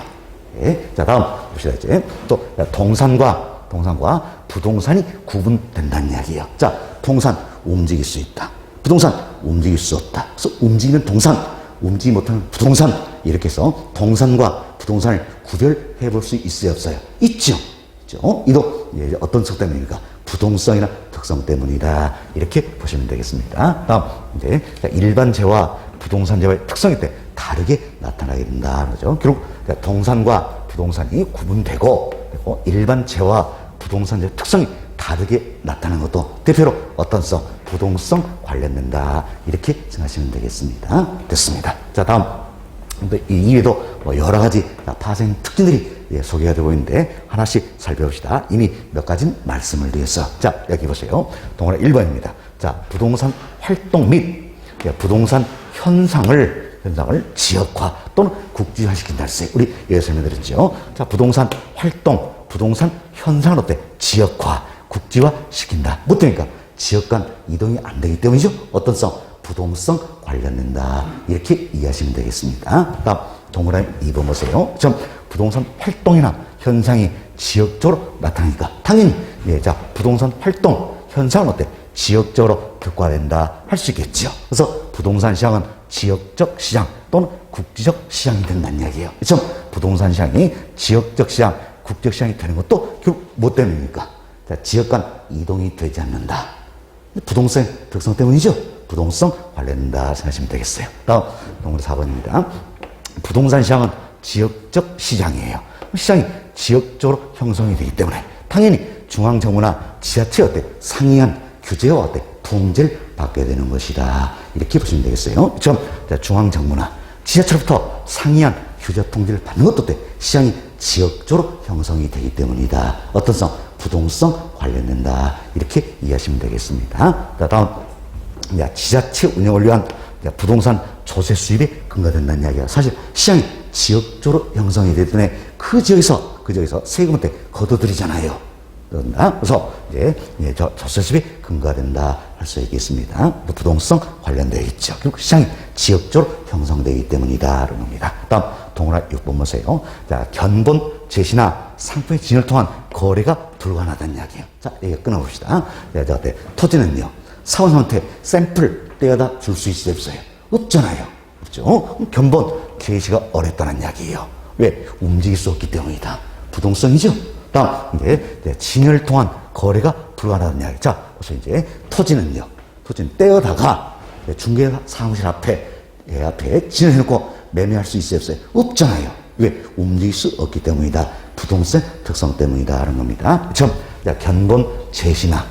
네. 자, 다음 봅시다. 이제 또 동산과 부동산이 구분된다는 이야기예요. 자, 동산 움직일 수 있다. 부동산 움직일 수 없다. 그래서 움직이는 동산, 움직이지 못하는 부동산, 이렇게 해서 동산과 부동산을 구별해 볼 수 있어요, 없어요? 있죠. 이도 어떤 특성 때문입니까? 부동성이나 특성 때문이다. 이렇게 보시면 되겠습니다. 다음 이제 일반재와 부동산재와의 특성이 때 다르게 나타나게 된다. 그죠? 결국 동산과 부동산이 구분되고 일반재와 부동산재 특성이 다르게 나타나는 것도 대표로 어떤 성? 부동성 관련된다. 이렇게 생각하시면 되겠습니다. 됐습니다. 자, 다음 이 이외에도 여러 가지 파생 특징들이 소개가 되고 있는데 하나씩 살펴봅시다. 이미 몇 가지는 말씀을 드렸어. 자, 여기 보세요. 동그라 1번입니다. 자, 부동산 활동 및 부동산 현상을 지역화 또는 국지화시킨다 했어요. 우리 여기 설명드렸죠. 자, 부동산 활동, 부동산 현상은 어때? 지역화, 국지화시킨다. 뭐 때문입니까? 지역 간 이동이 안 되기 때문이죠. 어떤 성? 부동성 관련된다. 이렇게 이해하시면 되겠습니다. 다음 동그라미 2번 보세요. 좀 부동산 활동이나 현상이 지역적으로 나타나니까 당연히 자, 부동산 활동, 현상은 어때? 지역적으로 특화된다 할 수 있겠죠. 그래서 부동산 시장은 지역적 시장 또는 국지적 시장이 된다는 이야기예요. 그렇죠? 부동산 시장이 지역적 시장, 국지적 시장이 되는 것도 결국 뭐 때문입니까? 자, 지역 간 이동이 되지 않는다. 부동산 특성 때문이죠. 부동성 관련된다 생각하시면 되겠어요. 다음 동그라미 4번입니다. 부동산 시장은 지역적 시장이에요. 시장이 지역적으로 형성이 되기 때문에 당연히 중앙정부나 지자체 어때? 상이한 규제와 어때? 통제를 받게 되는 것이다. 이렇게 보시면 되겠어요. 좀 중앙정부나 지자체로부터 상이한 규제 통제를 받는 것도 어때? 시장이 지역적으로 형성이 되기 때문이다. 어떤 성? 부동성 관련된다. 이렇게 이해하시면 되겠습니다. 자, 다음 지자체 운영을 위한 부동산 조세 수입에 근거된다는 이야기가 사실 시장이 지역적으로 형성이 되기 때문에 그 지역에서 세금을 걷어들이잖아요. 그래서 조세 수입에 근거된다 할 수 있겠습니다. 부동성 관련되어 있죠. 결국 시장이 지역적으로 형성되기 때문이다. 라는 겁니다. 다음 동그라미 6번 보세요. 자, 견본 제시나 상품의 진을 통한 거래가 불가능하다는 이야기예요. 자, 얘기 끊어봅시다. 토지는요, 사원한테 샘플 떼어다 줄 수 있어요, 없어요? 없잖아요. 그렇죠? 견본 제시가 어렵다는 이야기예요. 왜? 움직일 수 없기 때문이다. 부동성이죠. 다음, 진을 통한 거래가 불가능하다는 이야기. 자, 그래서 토지는요, 토지는 떼어다가 중개 사무실 앞에 진행해놓고 매매할 수 있어요, 없어요? 없잖아요. 왜? 움직일 수 없기 때문이다. 부동산 특성 때문이다. 하는 겁니다. 그렇죠? 견본 제시나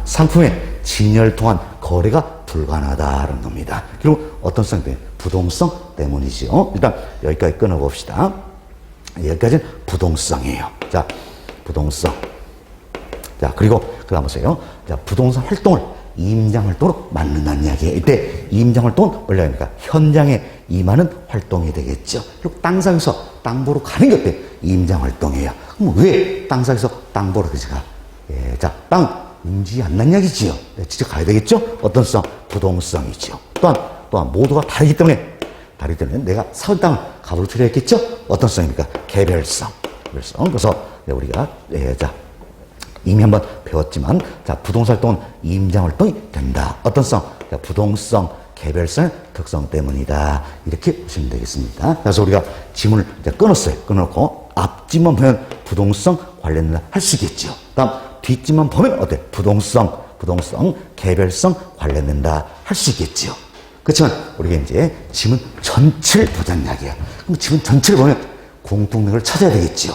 상품의 진열 통한 거래가 불가능하다는 겁니다. 그리고 어떤 성 때문에? 부동성 때문이죠. 일단 여기까지 끊어봅시다. 여기까지는 부동성이에요. 자, 부동성. 자, 그리고 그 다음 보세요. 자, 부동산 활동을 임장 활동으로 만든다는 이야기예요. 이때 임장 활동은 원래 합니까? 현장에 임하는 활동이 되겠죠. 그리고 땅상에서 땅 보러 가는 게 어때? 임장 활동이에요. 그럼 왜 땅상에서 땅 보러 그지가? 예, 자, 땅 움직이지 않는 이야기지요. 네, 직접 가야 되겠죠? 어떤 성? 부동성이죠. 또한 모두가 다르기 때문에 내가 사은 땅을 가볼 필요가 있겠죠? 어떤 성입니까? 개별성. 그래서 우리가 자, 이미 한번 배웠지만 자, 부동산 활동은 임장 활동이 된다. 어떤 성? 자, 부동성, 개별성 특성 때문이다. 이렇게 보시면 되겠습니다. 그래서 우리가 지문을 이제 끊었어요. 끊어놓고 앞집만 보면 부동성 관련된 할 수 있겠죠. 다음 뒷집만 보면 어때? 부동성, 개별성 관련된다 할 수 있겠죠. 그렇지만 우리가 이제 지문 전체를 보자는 이야기야. 그럼 지문 전체를 보면 공통점을 찾아야 되겠죠.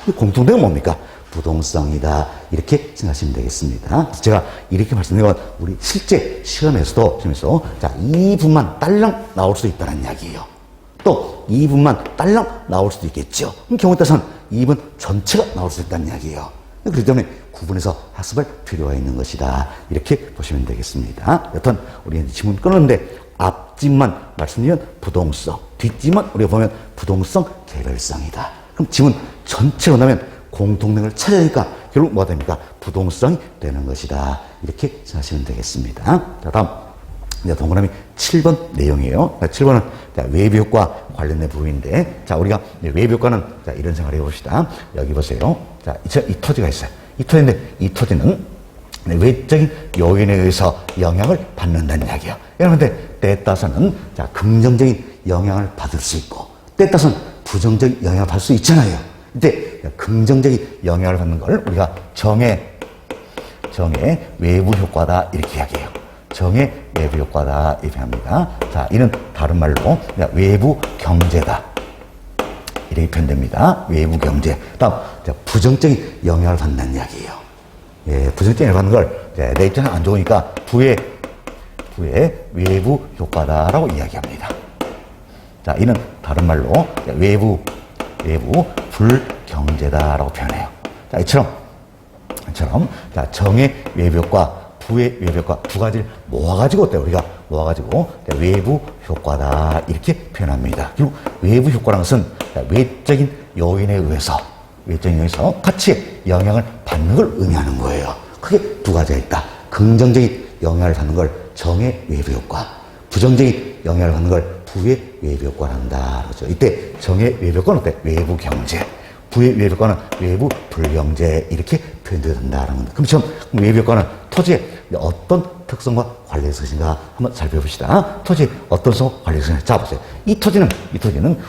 이 공통점은 뭡니까? 부동성이다. 이렇게 생각하시면 되겠습니다. 제가 이렇게 말씀드린 건 우리 실제 시험에서도 자, 2분만 딸랑 나올 수도 있다는 이야기예요. 또 2분만 딸랑 나올 수도 있겠죠. 그럼 경우에 따라서는 2분 전체가 나올 수 있다는 이야기예요. 그렇기 때문에 구분해서 학습할 필요가 있는 것이다. 이렇게 보시면 되겠습니다. 여튼 우리 지문 끊었는데 앞집만 말씀드리면 부동성, 뒷집만 우리가 보면 부동성, 개별성이다. 그럼 지문 전체로 나면 공통점을 찾아내니까 결국 뭐가 됩니까? 부동성이 되는 것이다. 이렇게 생각하시면 되겠습니다. 자, 다음 이제 동그라미 7번 내용이에요. 7번은 외부 효과 관련된 부분인데, 자, 우리가 외부 효과는 자, 이런 생각을 해봅시다. 여기 보세요. 자, 이 토지가 있어요. 이 토지인데 이 토지는 외적인 요인에 의해서 영향을 받는다는 이야기예요. 그런데 때에 따라서는 자, 긍정적인 영향을 받을 수 있고 때에 따라서는 부정적인 영향을 받을 수 있잖아요. 이때 긍정적인 영향을 받는 걸 우리가 정의 외부 효과다 이렇게 이야기해요. 정의 외부 효과다 이렇게 합니다. 자, 이는 다른 말로 외부 경제다 이렇게 표현됩니다. 외부 경제. 다음 부정적인 영향을 받는다는 이야기예요. 예, 부정적인 영향을 받는 걸 내 입장은 안 좋으니까 부의 외부 효과다라고 이야기합니다. 자, 이는 다른 말로 외부 불경제다라고 표현해요. 자, 이처럼 자, 정의 외부 효과, 부의 외부 효과 두 가지를 모아가지고 외부 효과다 이렇게 표현합니다. 그리고 외부 효과라는 것은 외적인 요인에 의해서 같이 영향을 받는 걸 의미하는 거예요. 크게 두 가지가 있다. 긍정적인 영향을 받는 걸 정의 외부 효과, 부정적인 영향을 받는 걸 부의 외부 효과를 한다. 그렇죠. 이때 정의 외부 효과는 어때? 외부 경제. 부의 외부 효과는 외부 불경제. 이렇게 표현된다는 겁니다. 그럼 지금 외부 효과는 토지의 어떤 특성과 관련해서 것인가 한번 살펴봅시다. 토지의 어떤 특성과 관련해서 것인가. 자, 보세요. 이 토지는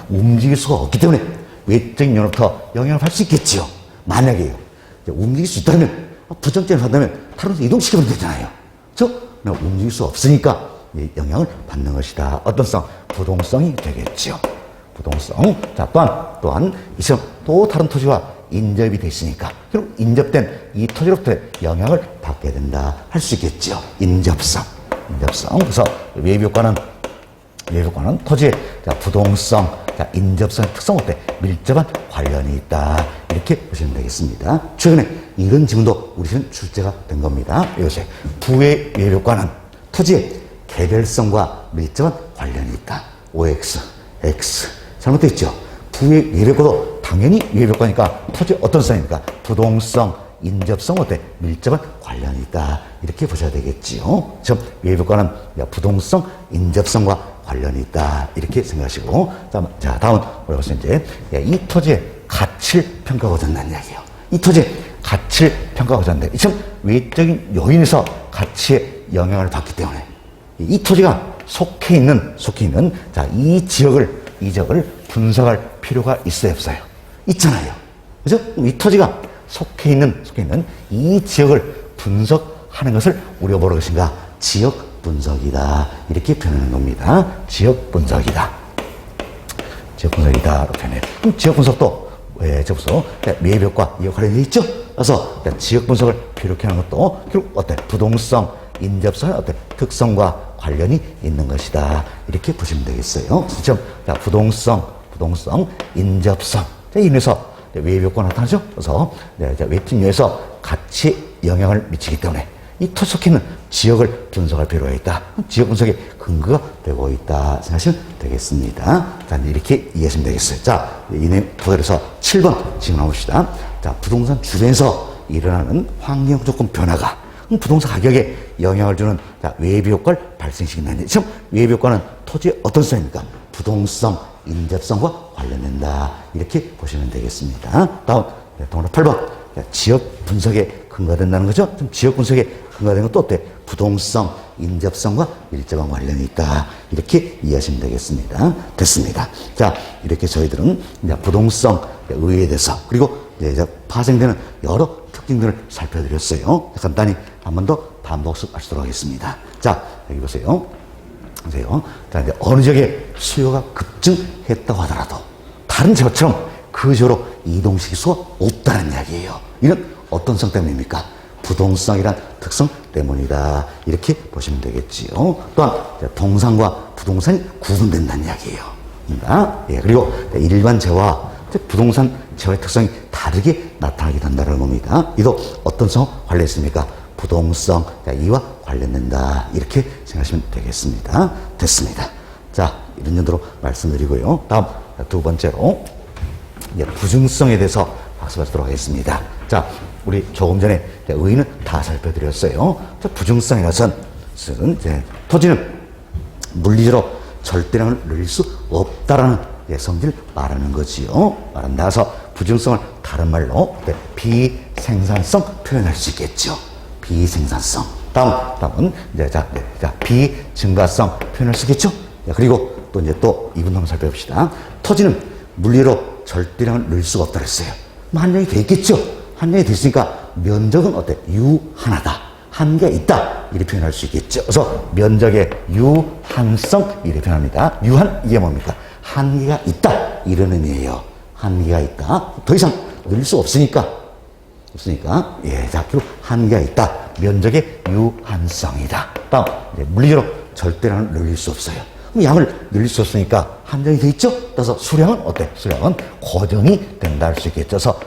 움직일 수가 없기 때문에 외적인 영향부터 영향을 받을 수 있겠지요. 만약에요. 움직일 수 있다면, 부정적인 한다면 다른 데서 이동시키면 되잖아요. 그렇죠? 움직일 수 없으니까 영향을 받는 것이다. 어떤 성? 부동성이 되겠죠. 부동성. 자, 또한 이처럼 또 다른 토지와 인접이 돼 있으니까 결국 인접된 이 토지로부터 영향을 받게 된다. 할 수 있겠죠. 인접성. 그래서 외부 효과는 토지의 부동성, 인접성의 특성 어때? 밀접한 관련이 있다. 이렇게 보시면 되겠습니다. 최근에 이런 질문도 우리 시험 출제가 된 겁니다. 이것이 부의 외부 효과는 토지의 개별성과 밀접한 관련이 있다. OX, X. 잘못되어 있죠. 부의 외부 효과도 당연히 외부 효과니까 토지의 어떤 성입니까? 부동성, 인접성 어때? 밀접한 관련이 있다. 이렇게 보셔야 되겠지요. 즉 외부 효과는 부동성, 인접성과 관련이 있다. 이렇게 생각하시고. 자, 다음 우리가 보시면 이제 이 토지의 가치를 평가하고자 한다는 이야기예요. 이 토지의 가치를 평가하고자 하는데 이처럼 외적인 요인에서 가치에 영향을 받기 때문에 이 토지가 속해 있는 자, 이 지역을 분석할 필요가 있어요, 없어요? 있잖아요. 그죠? 이 토지가 속해 있는 이 지역을 분석하는 것을 우리가 뭐라고 것인가? 지역 분석이다. 이렇게 표현하는 겁니다. 지역 분석이다. 지역 분석이다. 이렇게 표현해요. 그럼 지역 분석도, 지역 분석, 매입효과, 이와 관련이 있죠? 그래서 지역 분석을 이렇게 하는 것도 결국 어때? 부동성, 인접성, 어때? 특성과 관련이 있는 것이다. 이렇게 보시면 되겠어요. 지금 부동성, 인접성. 이면서 매입효과 나타나죠? 그래서 웹진료에서 같이 영향을 미치기 때문에 이 토속히는 지역을 분석할 필요가 있다. 지역 분석의 근거가 되고 있다 생각하시면 되겠습니다. 자, 이렇게 이해하시면 되겠어요. 자, 이내 부절에서 7번 질문해봅시다. 자, 부동산 주변에서 일어나는 환경 조건 변화가 부동산 가격에 영향을 주는 외부 효과를 발생시킨다는. 지금 외부 효과는 토지의 어떤 성입니까? 부동성, 인접성과 관련된다. 이렇게 보시면 되겠습니다. 다음, 동그라 8번. 지역 분석에 근거된다는 거죠. 좀 지역 분석에 근거된 것도 어때? 부동성, 인접성과 밀접한 관련이 있다. 이렇게 이해하시면 되겠습니다. 됐습니다. 자, 이렇게 저희들은 이제 부동성, 의에 대해서 그리고 이제 파생되는 여러 특징들을 살펴드렸어요. 간단히 한 번 더 반복하시도록 하겠습니다. 자, 여기 보세요. 보세요. 자, 이제 어느 지역에 수요가 급증했다고 하더라도 다른 지역처럼 그 지역으로 이동시킬 수가 없다는 이야기예요. 이건 어떤 성 때문입니까? 부동성이란 특성 때문이다. 이렇게 보시면 되겠지요. 또한 동산과 부동산이 구분된다는 이야기예요. 예, 그리고 일반 재와 부동산 재화의 특성이 다르게 나타나게 된다는 겁니다. 이도 어떤 성과 관련있습니까? 부동성, 이와 관련된다. 이렇게 생각하시면 되겠습니다. 됐습니다. 자, 이런 정도로 말씀드리고요. 다음 두 번째로 부증성에 대해서 학습하도록 하겠습니다. 자, 우리 조금 전에 의의는 다 살펴드렸어요. 부증성이라는 것은 토지는 물리적으로 절대량을 늘릴 수 없다라는 성질을 말하는 거지요. 말한다. 그래서 부증성을 다른 말로 비생산성 표현할 수 있겠죠. 비생산성. 다음은 비증가성 표현할 수 있겠죠. 그리고 또 이분 한번 살펴봅시다. 토지는 물리로 절대량을 늘릴 수가 없다 그랬어요. 한정이 돼 있겠죠. 한정이 됐으니까 면적은 어때? 유한하다. 한계가 있다. 이렇게 표현할 수 있겠죠. 그래서 면적의 유한성 이렇게 표현합니다. 유한 이게 뭡니까? 한계가 있다. 이런 의미예요. 한계가 있다. 더 이상 늘릴 수 없으니까. 예, 자, 결국 한계가 있다. 면적의 유한성이다. 다음, 물리적으로 절대량을 늘릴 수 없어요. 그럼 양을 늘릴 수 없으니까 한정이 돼 있죠? 그래서 수량은 어때? 수량은 고정이 된다 할 수 있겠죠. 그래서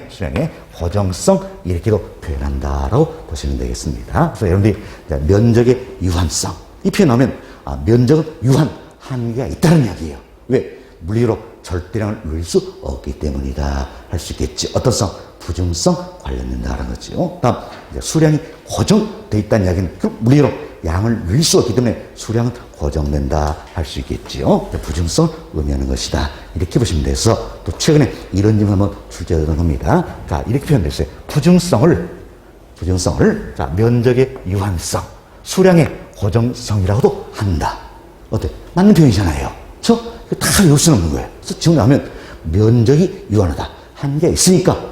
수량의 고정성 이렇게도 표현한다라고 보시면 되겠습니다. 그래서 여러분들이 면적의 유한성 이 표현하면 면적은 유한 한계가 있다는 이야기예요. 왜? 물리로 절대량을 늘릴 수 없기 때문이다 할 수 있겠지. 어떤 성? 부증성 관련된다는 거죠. 다음 수량이 고정돼 있다는 이야기는 물리로 양을 늘릴 수 없기 때문에 수량은 고정된다 할 수 있겠지요. 부증성을 의미하는 것이다. 이렇게 보시면 돼서 또 최근에 이런 질문 한번 출제되는 겁니다. 자, 이렇게 표현됐어요. 부증성을 면적의 유한성, 수량의 고정성이라고도 한다. 어때? 맞는 표현이잖아요. 그렇죠? 다 외울 수는 없는 거예요. 그래서 질문하면 면적이 유한하다. 한계가 있으니까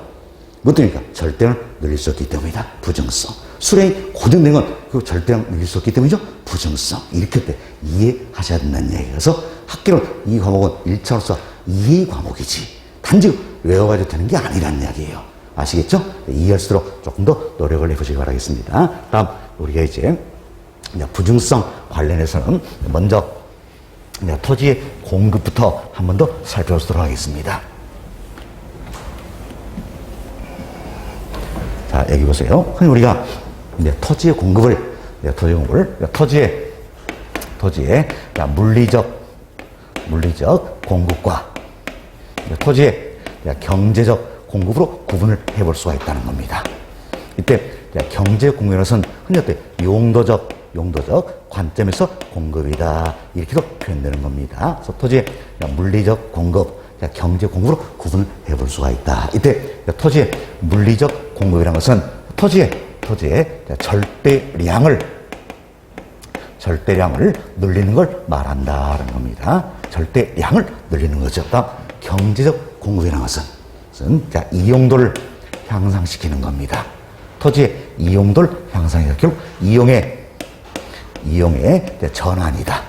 뭐 때문입니까? 절대량을 늘릴 수 없기 때문이다. 부정성. 수량이 고정된 건 그 절대량 늘릴 수 없기 때문이죠. 부정성. 이렇게 이해하셔야 된다는 얘기예요. 그래서 학교는 이 과목은 1차로서 이해 과목이지. 단지 외워가지고 되는 게 아니라는 이야기예요. 아시겠죠? 이해할 수 있도록 조금 더 노력을 해보시기 바라겠습니다. 다음 우리가 이제 부증성 관련해서는 먼저 토지의 공급부터 한 번 더 살펴보도록 하겠습니다. 자, 여기 보세요. 흔히 우리가 토지의 공급을, 토지의 물리적 공급과 토지의 경제적 공급으로 구분을 해볼 수가 있다는 겁니다. 이때 경제 공급이라는 것은 흔히 어때? 용도적 관점에서 공급이다. 이렇게도 표현되는 겁니다. 그래서 토지의 물리적 공급, 경제 공급으로 구분을 해볼 수가 있다. 이때 토지의 물리적 공급이라는 것은 토지의 절대량을 늘리는 걸 말한다는 겁니다. 절대량을 늘리는 거죠. 다음 경제적 공급이라는 것은 이용도를 향상시키는 겁니다. 토지의 이용도를 향상시키고 이용의 전환이다.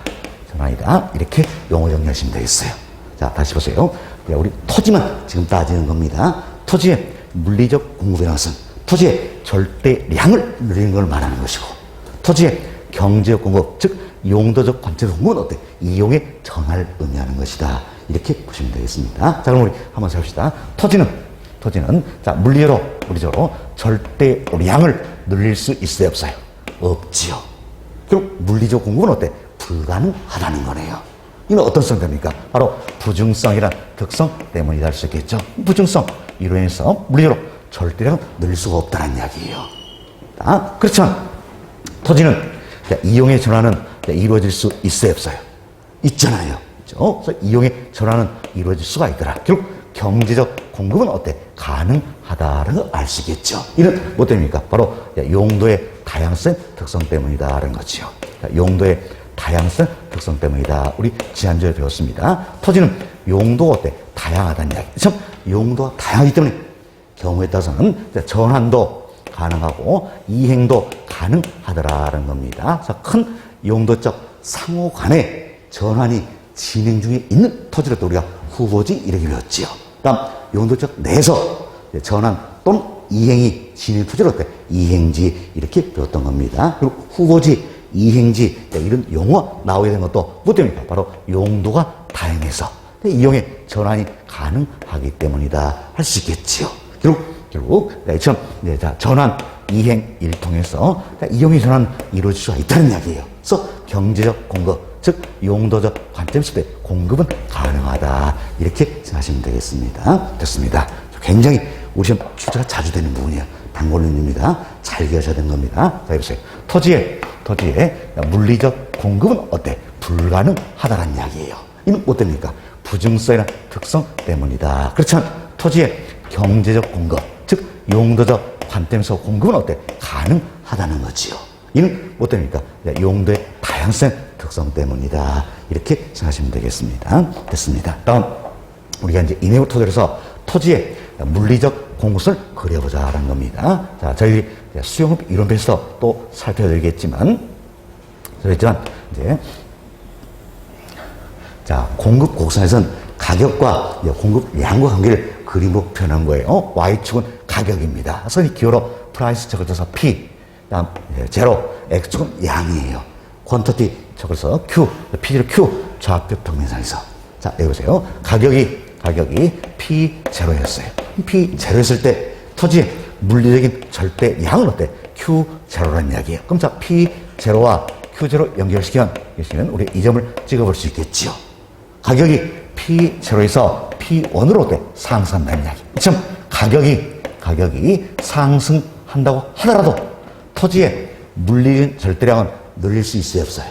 전환이다. 이렇게 용어 정리하시면 되겠어요. 자, 다시 보세요. 우리 토지만 지금 따지는 겁니다. 토지의 물리적 공급이라는 것은 토지의 절대량을 늘리는 걸 말하는 것이고, 토지의 경제적 공급, 즉 용도적 관점에서 공급은 어때? 이용의 전환을 의미하는 것이다. 이렇게 보시면 되겠습니다. 자, 그럼 우리 한번 해봅시다. 토지는 자, 물리적으로 절대량을 늘릴 수 있어요, 없어요? 없지요. 그럼 물리적 공급은 어때? 불가능하다는 거네요. 이는 어떤 성입니까? 바로 부증성이란 특성 때문이다 할 수 있겠죠. 부증성, 이로 인해서 물리적으로 절대량을 늘릴 수가 없다는 이야기예요. 그렇지만 토지는 이용의 전환은 이루어질 수 있어요, 없어요? 있잖아요. 그렇죠? 그래서 이용의 전환은 이루어질 수가 있더라. 결국 경제적 공급은 어때? 가능하다는 걸 알 수 있겠죠. 이는 뭐 때문입니까? 바로 용도의 다양성 특성 때문이다라는 거죠. 용도의 다양성 특성 때문이다. 우리 지난주에 배웠습니다. 토지는 용도가 어때? 다양하다는 이야기. 참 용도가 다양하기 때문에 경우에 따라서는 전환도 가능하고 이행도 가능하더라는 겁니다. 그래서 큰 용도적 상호 간의 전환이 진행 중에 있는 토지를 또 우리가 후보지 이렇게 배웠지요. 다음 용도적 내에서 전환 또는 이행이 진행 토지를 어때? 이행지 이렇게 배웠던 겁니다. 그리고 후보지, 이행지 이런 용어 나오게 된 것도 뭐 때문입니까? 바로 용도가 다양해서 이용의 전환이 가능하기 때문이다 할 수 있겠지요. 결국 전환, 이행, 일 통해서 이용의 전환이 이루어질 수가 있다는 이야기예요. 그래서 경제적 공급, 즉 용도적 관점에서 때 공급은 가능하다 이렇게 생각하시면 되겠습니다. 됐습니다. 굉장히 우리 시험 출제가 자주 되는 부분이에요. 단골론입니다. 잘 기억하셔야 되는 겁니다. 자, 보세요. 토지의 물리적 공급은 어때? 불가능하다는 이야기예요. 이는 뭐 때문입니까? 부증성이라는 특성 때문이다. 그렇지만 토지의 경제적 공급, 즉 용도적 관점에서 공급은 어때? 가능하다는 거지요. 이는 뭐 때문입니까? 용도의 다양성 특성 때문이다. 이렇게 생각하시면 되겠습니다. 됐습니다. 다음 우리가 이제 이내부 토대로서 토지의 물리적 공급을 그려보자라는 겁니다. 자, 저희 수용업 이론에서 또 살펴드리겠지만, 이제 자, 공급 곡선에서는 가격과 공급량과 관계를 그림으로 표현한 거예요. Y축은 가격입니다. 선이 기울어 프라이스 적어져서 P, 다음 제로, X축은 양이에요. 퀀터티 적어서 Q, P0 Q, 좌표 평면상에서. 자, 여기 보세요. 가격이 P0였어요. P0였을 때 토지의 물리적인 절대량은 어때? Q0라는 이야기예요. 그럼 자, P0와 Q0 연결시키면 우리 이 점을 찍어볼 수 있겠지요. 가격이 P0에서 P1으로 어때? 상승한다는 이야기. 참 가격이 상승한다고 하더라도 토지의 물리적인 절대량은 늘릴 수 있어요, 없어요?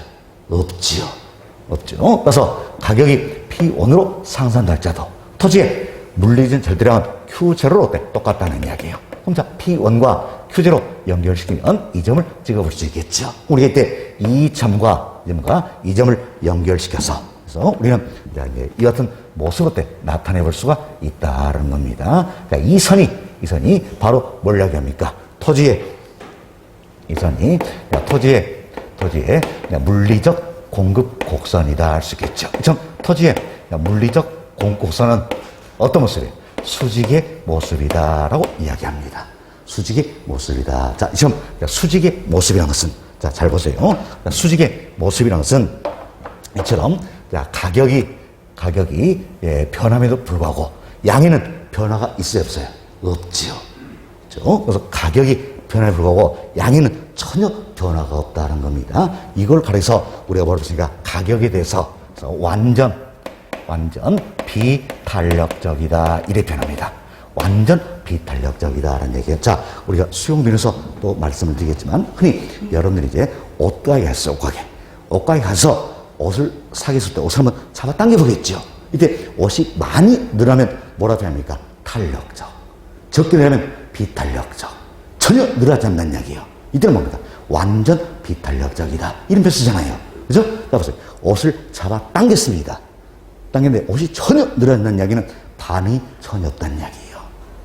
없지요. 없죠. 그래서 가격이 P1으로 상승한다 할지라도 토지의 물리적인 절대량은 Q0로 어때? 똑같다는 이야기예요. 그럼 자, P1과 Q0 연결시키면 이 점을 찍어볼 수 있겠죠. 우리가 이때 이 점과 이 점을 연결시켜서 그래서 우리는 이제 이 같은 모습으로 나타내 볼 수가 있다는 겁니다. 그러니까 이 선이 바로 뭘 이야기합니까? 토지의 물리적 공급 곡선이다 할 수 있겠죠. 참 토지의 물리적 공급 곡선은 어떤 모습이에요? 수직의 모습이다라고 이야기합니다. 수직의 모습이다. 자, 지금 수직의 모습이라는 것은 자, 잘 보세요. 수직의 모습이라는 것은 이처럼 가격이 변함에도 불구하고 양에는 변화가 있어요, 없어요? 없지요. 그렇죠? 그래서 가격이 변함에 불구하고 양에는 전혀 변화가 없다는 겁니다. 이걸 가려서 우리가 뭐라고 했으니까 가격에 대해서 완전 비탄력적이다 이렇게 표현합니다. 완전 비탄력적이다라는 얘기예요. 자, 우리가 수용비에서 또 말씀을 드리겠지만 흔히 여러분들이 이제 옷가게 갔어요. 옷가게 가서 옷을 사겠을 때 옷을 한번 잡아 당겨 보겠죠. 이때 옷이 많이 늘어나면 뭐라고 합니까? 탄력적. 적게 늘어나면 비탄력적. 전혀 늘어나지 않는 이야기예요. 이때는 뭡니까? 완전 비탄력적이다. 이런 표현 쓰잖아요. 그죠? 자, 보세요. 옷을 잡아 당겼습니다. 당겼는데 옷이 전혀 늘어나는 이야기는 반응이 전혀 없다는 이야기예요.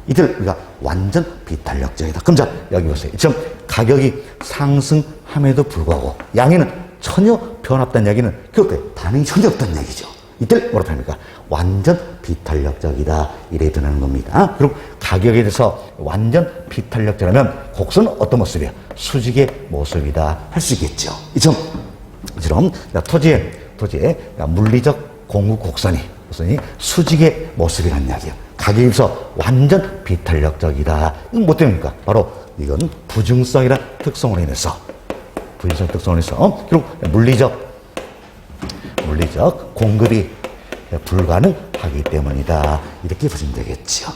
이때를 우리가 완전 비탄력적이다. 그럼 자, 여기 보세요. 지금 가격이 상승함에도 불구하고 양에는 전혀 변화없다는 이야기는 그때 반응이 전혀 없다는 얘기죠. 이때 뭐라고 합니까? 완전 비탄력적이다. 이래 드러나는 겁니다. 그리고 가격에 대해서 완전 비탄력적이라면 곡선은 어떤 모습이에요? 수직의 모습이다. 할 수 있겠죠. 이처럼 토지의 물리적 공급 곡선이 수직의 모습이라는 이야기예요. 가격에 대해서 완전 비탄력적이다. 이건 뭐 때문입니까? 바로 이건 부중성이라는 특성으로 인해서 그리고 물리적 공급이 불가능하기 때문이다. 이렇게 보시면 되겠죠.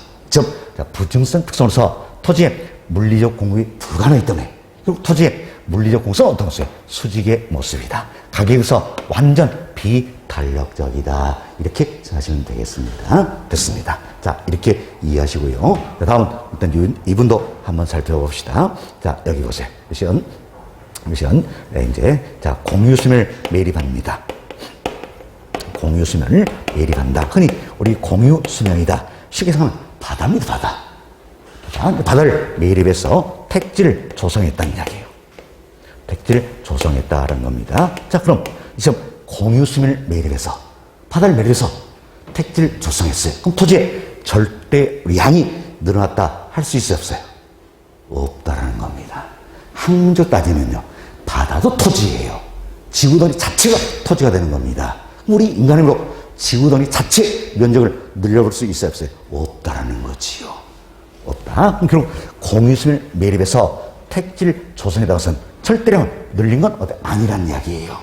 부중성 특성으로서 토지의 물리적 공급이 불가능하기 때문에 그리고 토지의 물리적 공급은 어떤 것이에요? 수직의 모습이다. 가격에서 완전 비탄력적이다. 이렇게 생각하시면 되겠습니다. 됐습니다. 자, 이렇게 이해하시고요. 다음 일단 이분도 한번 살펴봅시다. 자, 여기 보세요. 미션 이제 공유수면을 매립합니다. 공유수면을 매립한다. 흔히 우리 공유수면이다. 쉽게 생각하면 바다입니다. 바다. 바다를 매립해서 택지를 조성했다는 이야기예요. 택지를 조성했다는 겁니다. 자, 그럼 이제 공유수면을 매립해서 바다를 매립해서 택지를 조성했어요. 그럼 토지의 절대량이 늘어났다 할 수 있어요? 없어요? 없다라는 겁니다. 항문적으로 따지면요, 바다도 토지예요. 지구덩이 자체가 토지가 되는 겁니다. 우리 인간으로 지구덩이 자체 면적을 늘려볼 수 있어요? 없어요? 없다라는 거지요. 없다. 그럼 공유수면을 매립해서 택지를 조성했다는 것은 절대량을 늘린 건 아니라는 이야기예요.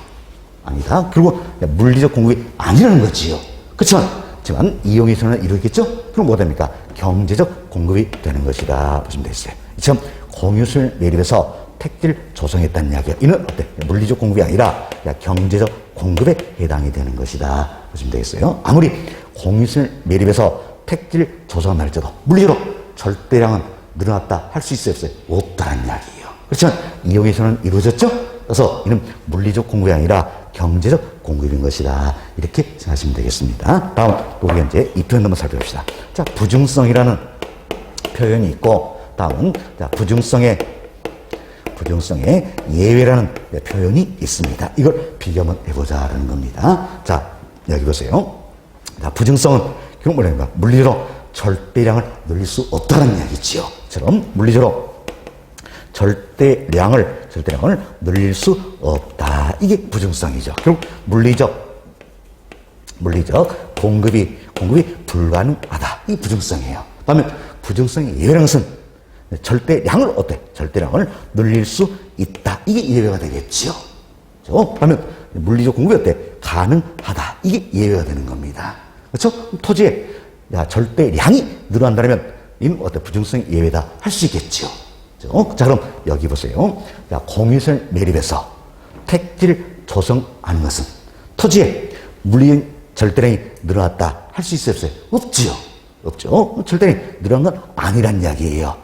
아니다. 그리고 물리적 공급이 아니라는 거지요. 그렇지만 이용해서는 이루겠죠? 그럼 뭐 됩니까? 경제적 공급이 되는 것이다. 보시면 되겠어요. 지금 공유수면을 매립해서 택지를 조성했다는 이야기야. 이는 어때? 물리적 공급이 아니라 경제적 공급에 해당이 되는 것이다. 보시면 되겠어요. 아무리 공유수면을 매립해서 택지를 조성한다 할지라도 물리적으로 절대량은 늘어났다 할 수 있어요? 없어요? 없다는 이야기예요. 그렇지만 이용해서는 이루어졌죠? 그래서 이는 물리적 공급이 아니라 경제적 공급인 것이다. 이렇게 생각하시면 되겠습니다. 다음 우리가 이제 이 표현 한번 살펴봅시다. 자, 부중성이라는 표현이 있고 다음은 부중성의 예외라는 표현이 있습니다. 이걸 비교 한번 해보자라는 겁니다. 자, 여기 보세요. 자, 부중성은 결국 뭐랍니까? 물리적으로 절대량을 늘릴 수 없다는 이야기지요. 처럼 물리적으로 절대량을 늘릴 수 없다. 이게 부중성이죠. 결국 물리적 공급이 불가능하다. 이게 부중성이에요. 다음에 부중성의 예외라는 것은 절대량을 늘릴 수 있다. 이게 예외가 되겠죠. 그러면 물리적 공급이 가능하다. 이게 예외가 되는 겁니다. 그렇죠? 토지의 절대량이 늘어난다면 이는 부중성 예외다 할 수 있겠죠. 자, 그럼 여기 보세요. 공유수면을 매립해서 택지를 조성하는 것은 토지의 물리적 절대량이 늘어났다 할 수 있어요? 없어요? 없지요. 없죠. 절대량이 늘어난 건 아니란 이야기예요.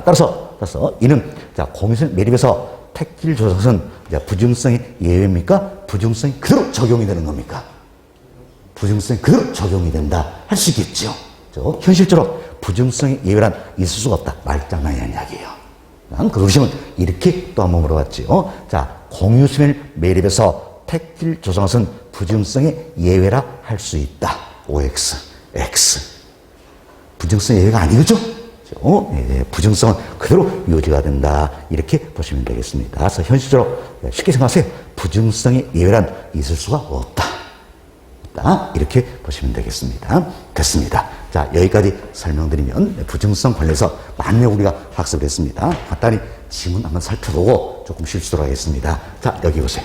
따라서 이는 공유수면을 매립해서 택지를 조성한 것은 부중성이 예외입니까? 부중성이 그대로 적용이 되는 겁니까? 부중성이 그대로 적용이 된다 할 수 있겠죠. 현실적으로 부중성의 예외란 있을 수가 없다. 말장난이라는 이야기예요. 그 의심은 이렇게 또 한번 물어봤지요. 자, 공유수면을 매립해서 택지를 조성한 것은 부중성의 예외라 할 수 있다. OX, X. 부중성의 예외가 아니겠죠? 부중성은 그대로 유지가 된다. 이렇게 보시면 되겠습니다. 그래서 현실적으로 쉽게 생각하세요. 부중성의 예외란 있을 수가 없다. 이렇게 보시면 되겠습니다. 됐습니다. 자, 여기까지 설명드리면 부중성 관련해서 많이 우리가 학습을 했습니다. 간단히 지문 한번 살펴보고 조금 쉴 수 있도록 하겠습니다. 자, 여기 보세요.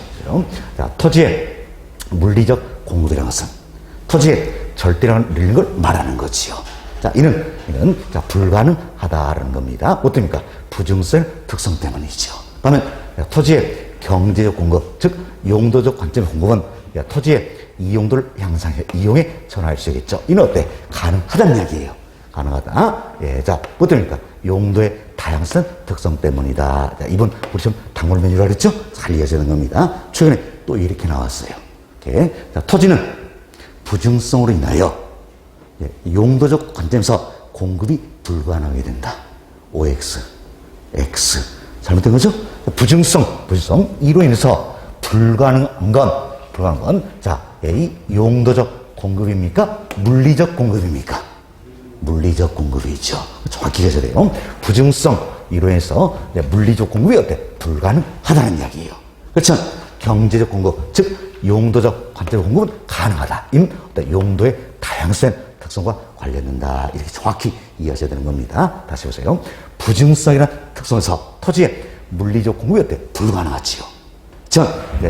자, 토지의 물리적 공급이라는 것은 토지의 절대량을 늘리는 걸 말하는 거지요. 자, 이는 불가능하다라는 겁니다. 어떻습니까? 부중성 특성 때문이죠. 다음에 토지의 경제적 공급, 즉 용도적 관점의 공급은 토지의 이용도를 향상해 이용에 전환할 수 있겠죠. 이는 어때? 가능하다는 이야기예요. 가능하다. 예, 자, 어떻습니까? 용도의 다양성 특성 때문이다. 자, 이번 우리 지금 단골 메뉴라 그랬죠? 잘 이해하셔야 되는 겁니다. 최근에 또 이렇게 나왔어요. 이렇게. 자, 토지는 부중성으로 인하여 용도적 관점에서 공급이 불가능하게 된다. OX, X. 잘못된 거죠? 부중성, 이로 인해서 불가능한 건, 자, A, 용도적 공급입니까? 물리적 공급입니까? 물리적 공급이죠. 정확히 계셔야 돼요. 부증성 이론에서 물리적 공급이 어때? 불가능하다는 이야기예요. 그렇죠? 경제적 공급, 즉 용도적 관계적 공급은 가능하다. 용도의 다양성 특성과 관련된다. 이렇게 정확히 이해하셔야 되는 겁니다. 다시 보세요. 부증성이라는 특성에서 토지의 물리적 공급이 어때? 불가능하지요. 즉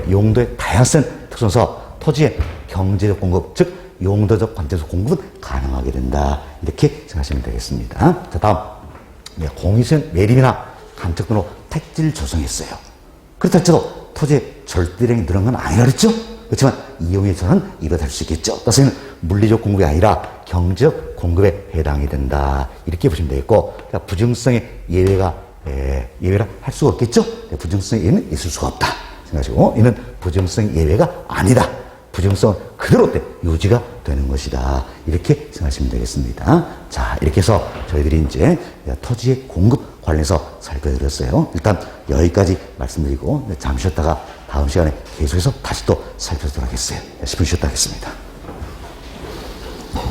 용도의 다양성 특성에서 토지의 경제적 공급, 즉 용도적 관계적 공급은 가능하게 된다. 이렇게 생각하시면 되겠습니다. 자, 다음. 공유수는 매립이나 간척 등으로 택지를 조성했어요. 그렇다 할지라도 토지의 절대량이 늘어난 건 아니라 그랬죠? 그렇지만 이용의 전환은 이러다 할 수 있겠죠. 따라서 이는 물리적 공급이 아니라 경제적 공급에 해당이 된다. 이렇게 보시면 되겠고, 부증성의 예외라 할 수가 없겠죠? 부증성의 예외는 있을 수가 없다. 생각하시고, 이는 부증성 예외가 아니다. 부증성은 그대로 유지가 되는 것이다. 이렇게 생각하시면 되겠습니다. 자, 이렇게 해서 저희들이 이제 토지의 공급 관련해서 살펴드렸어요. 일단 여기까지 말씀드리고 잠시 쉬었다가 다음 시간에 계속해서 다시 또 살펴보도록 하겠어요. 10분 쉬었다 하겠습니다.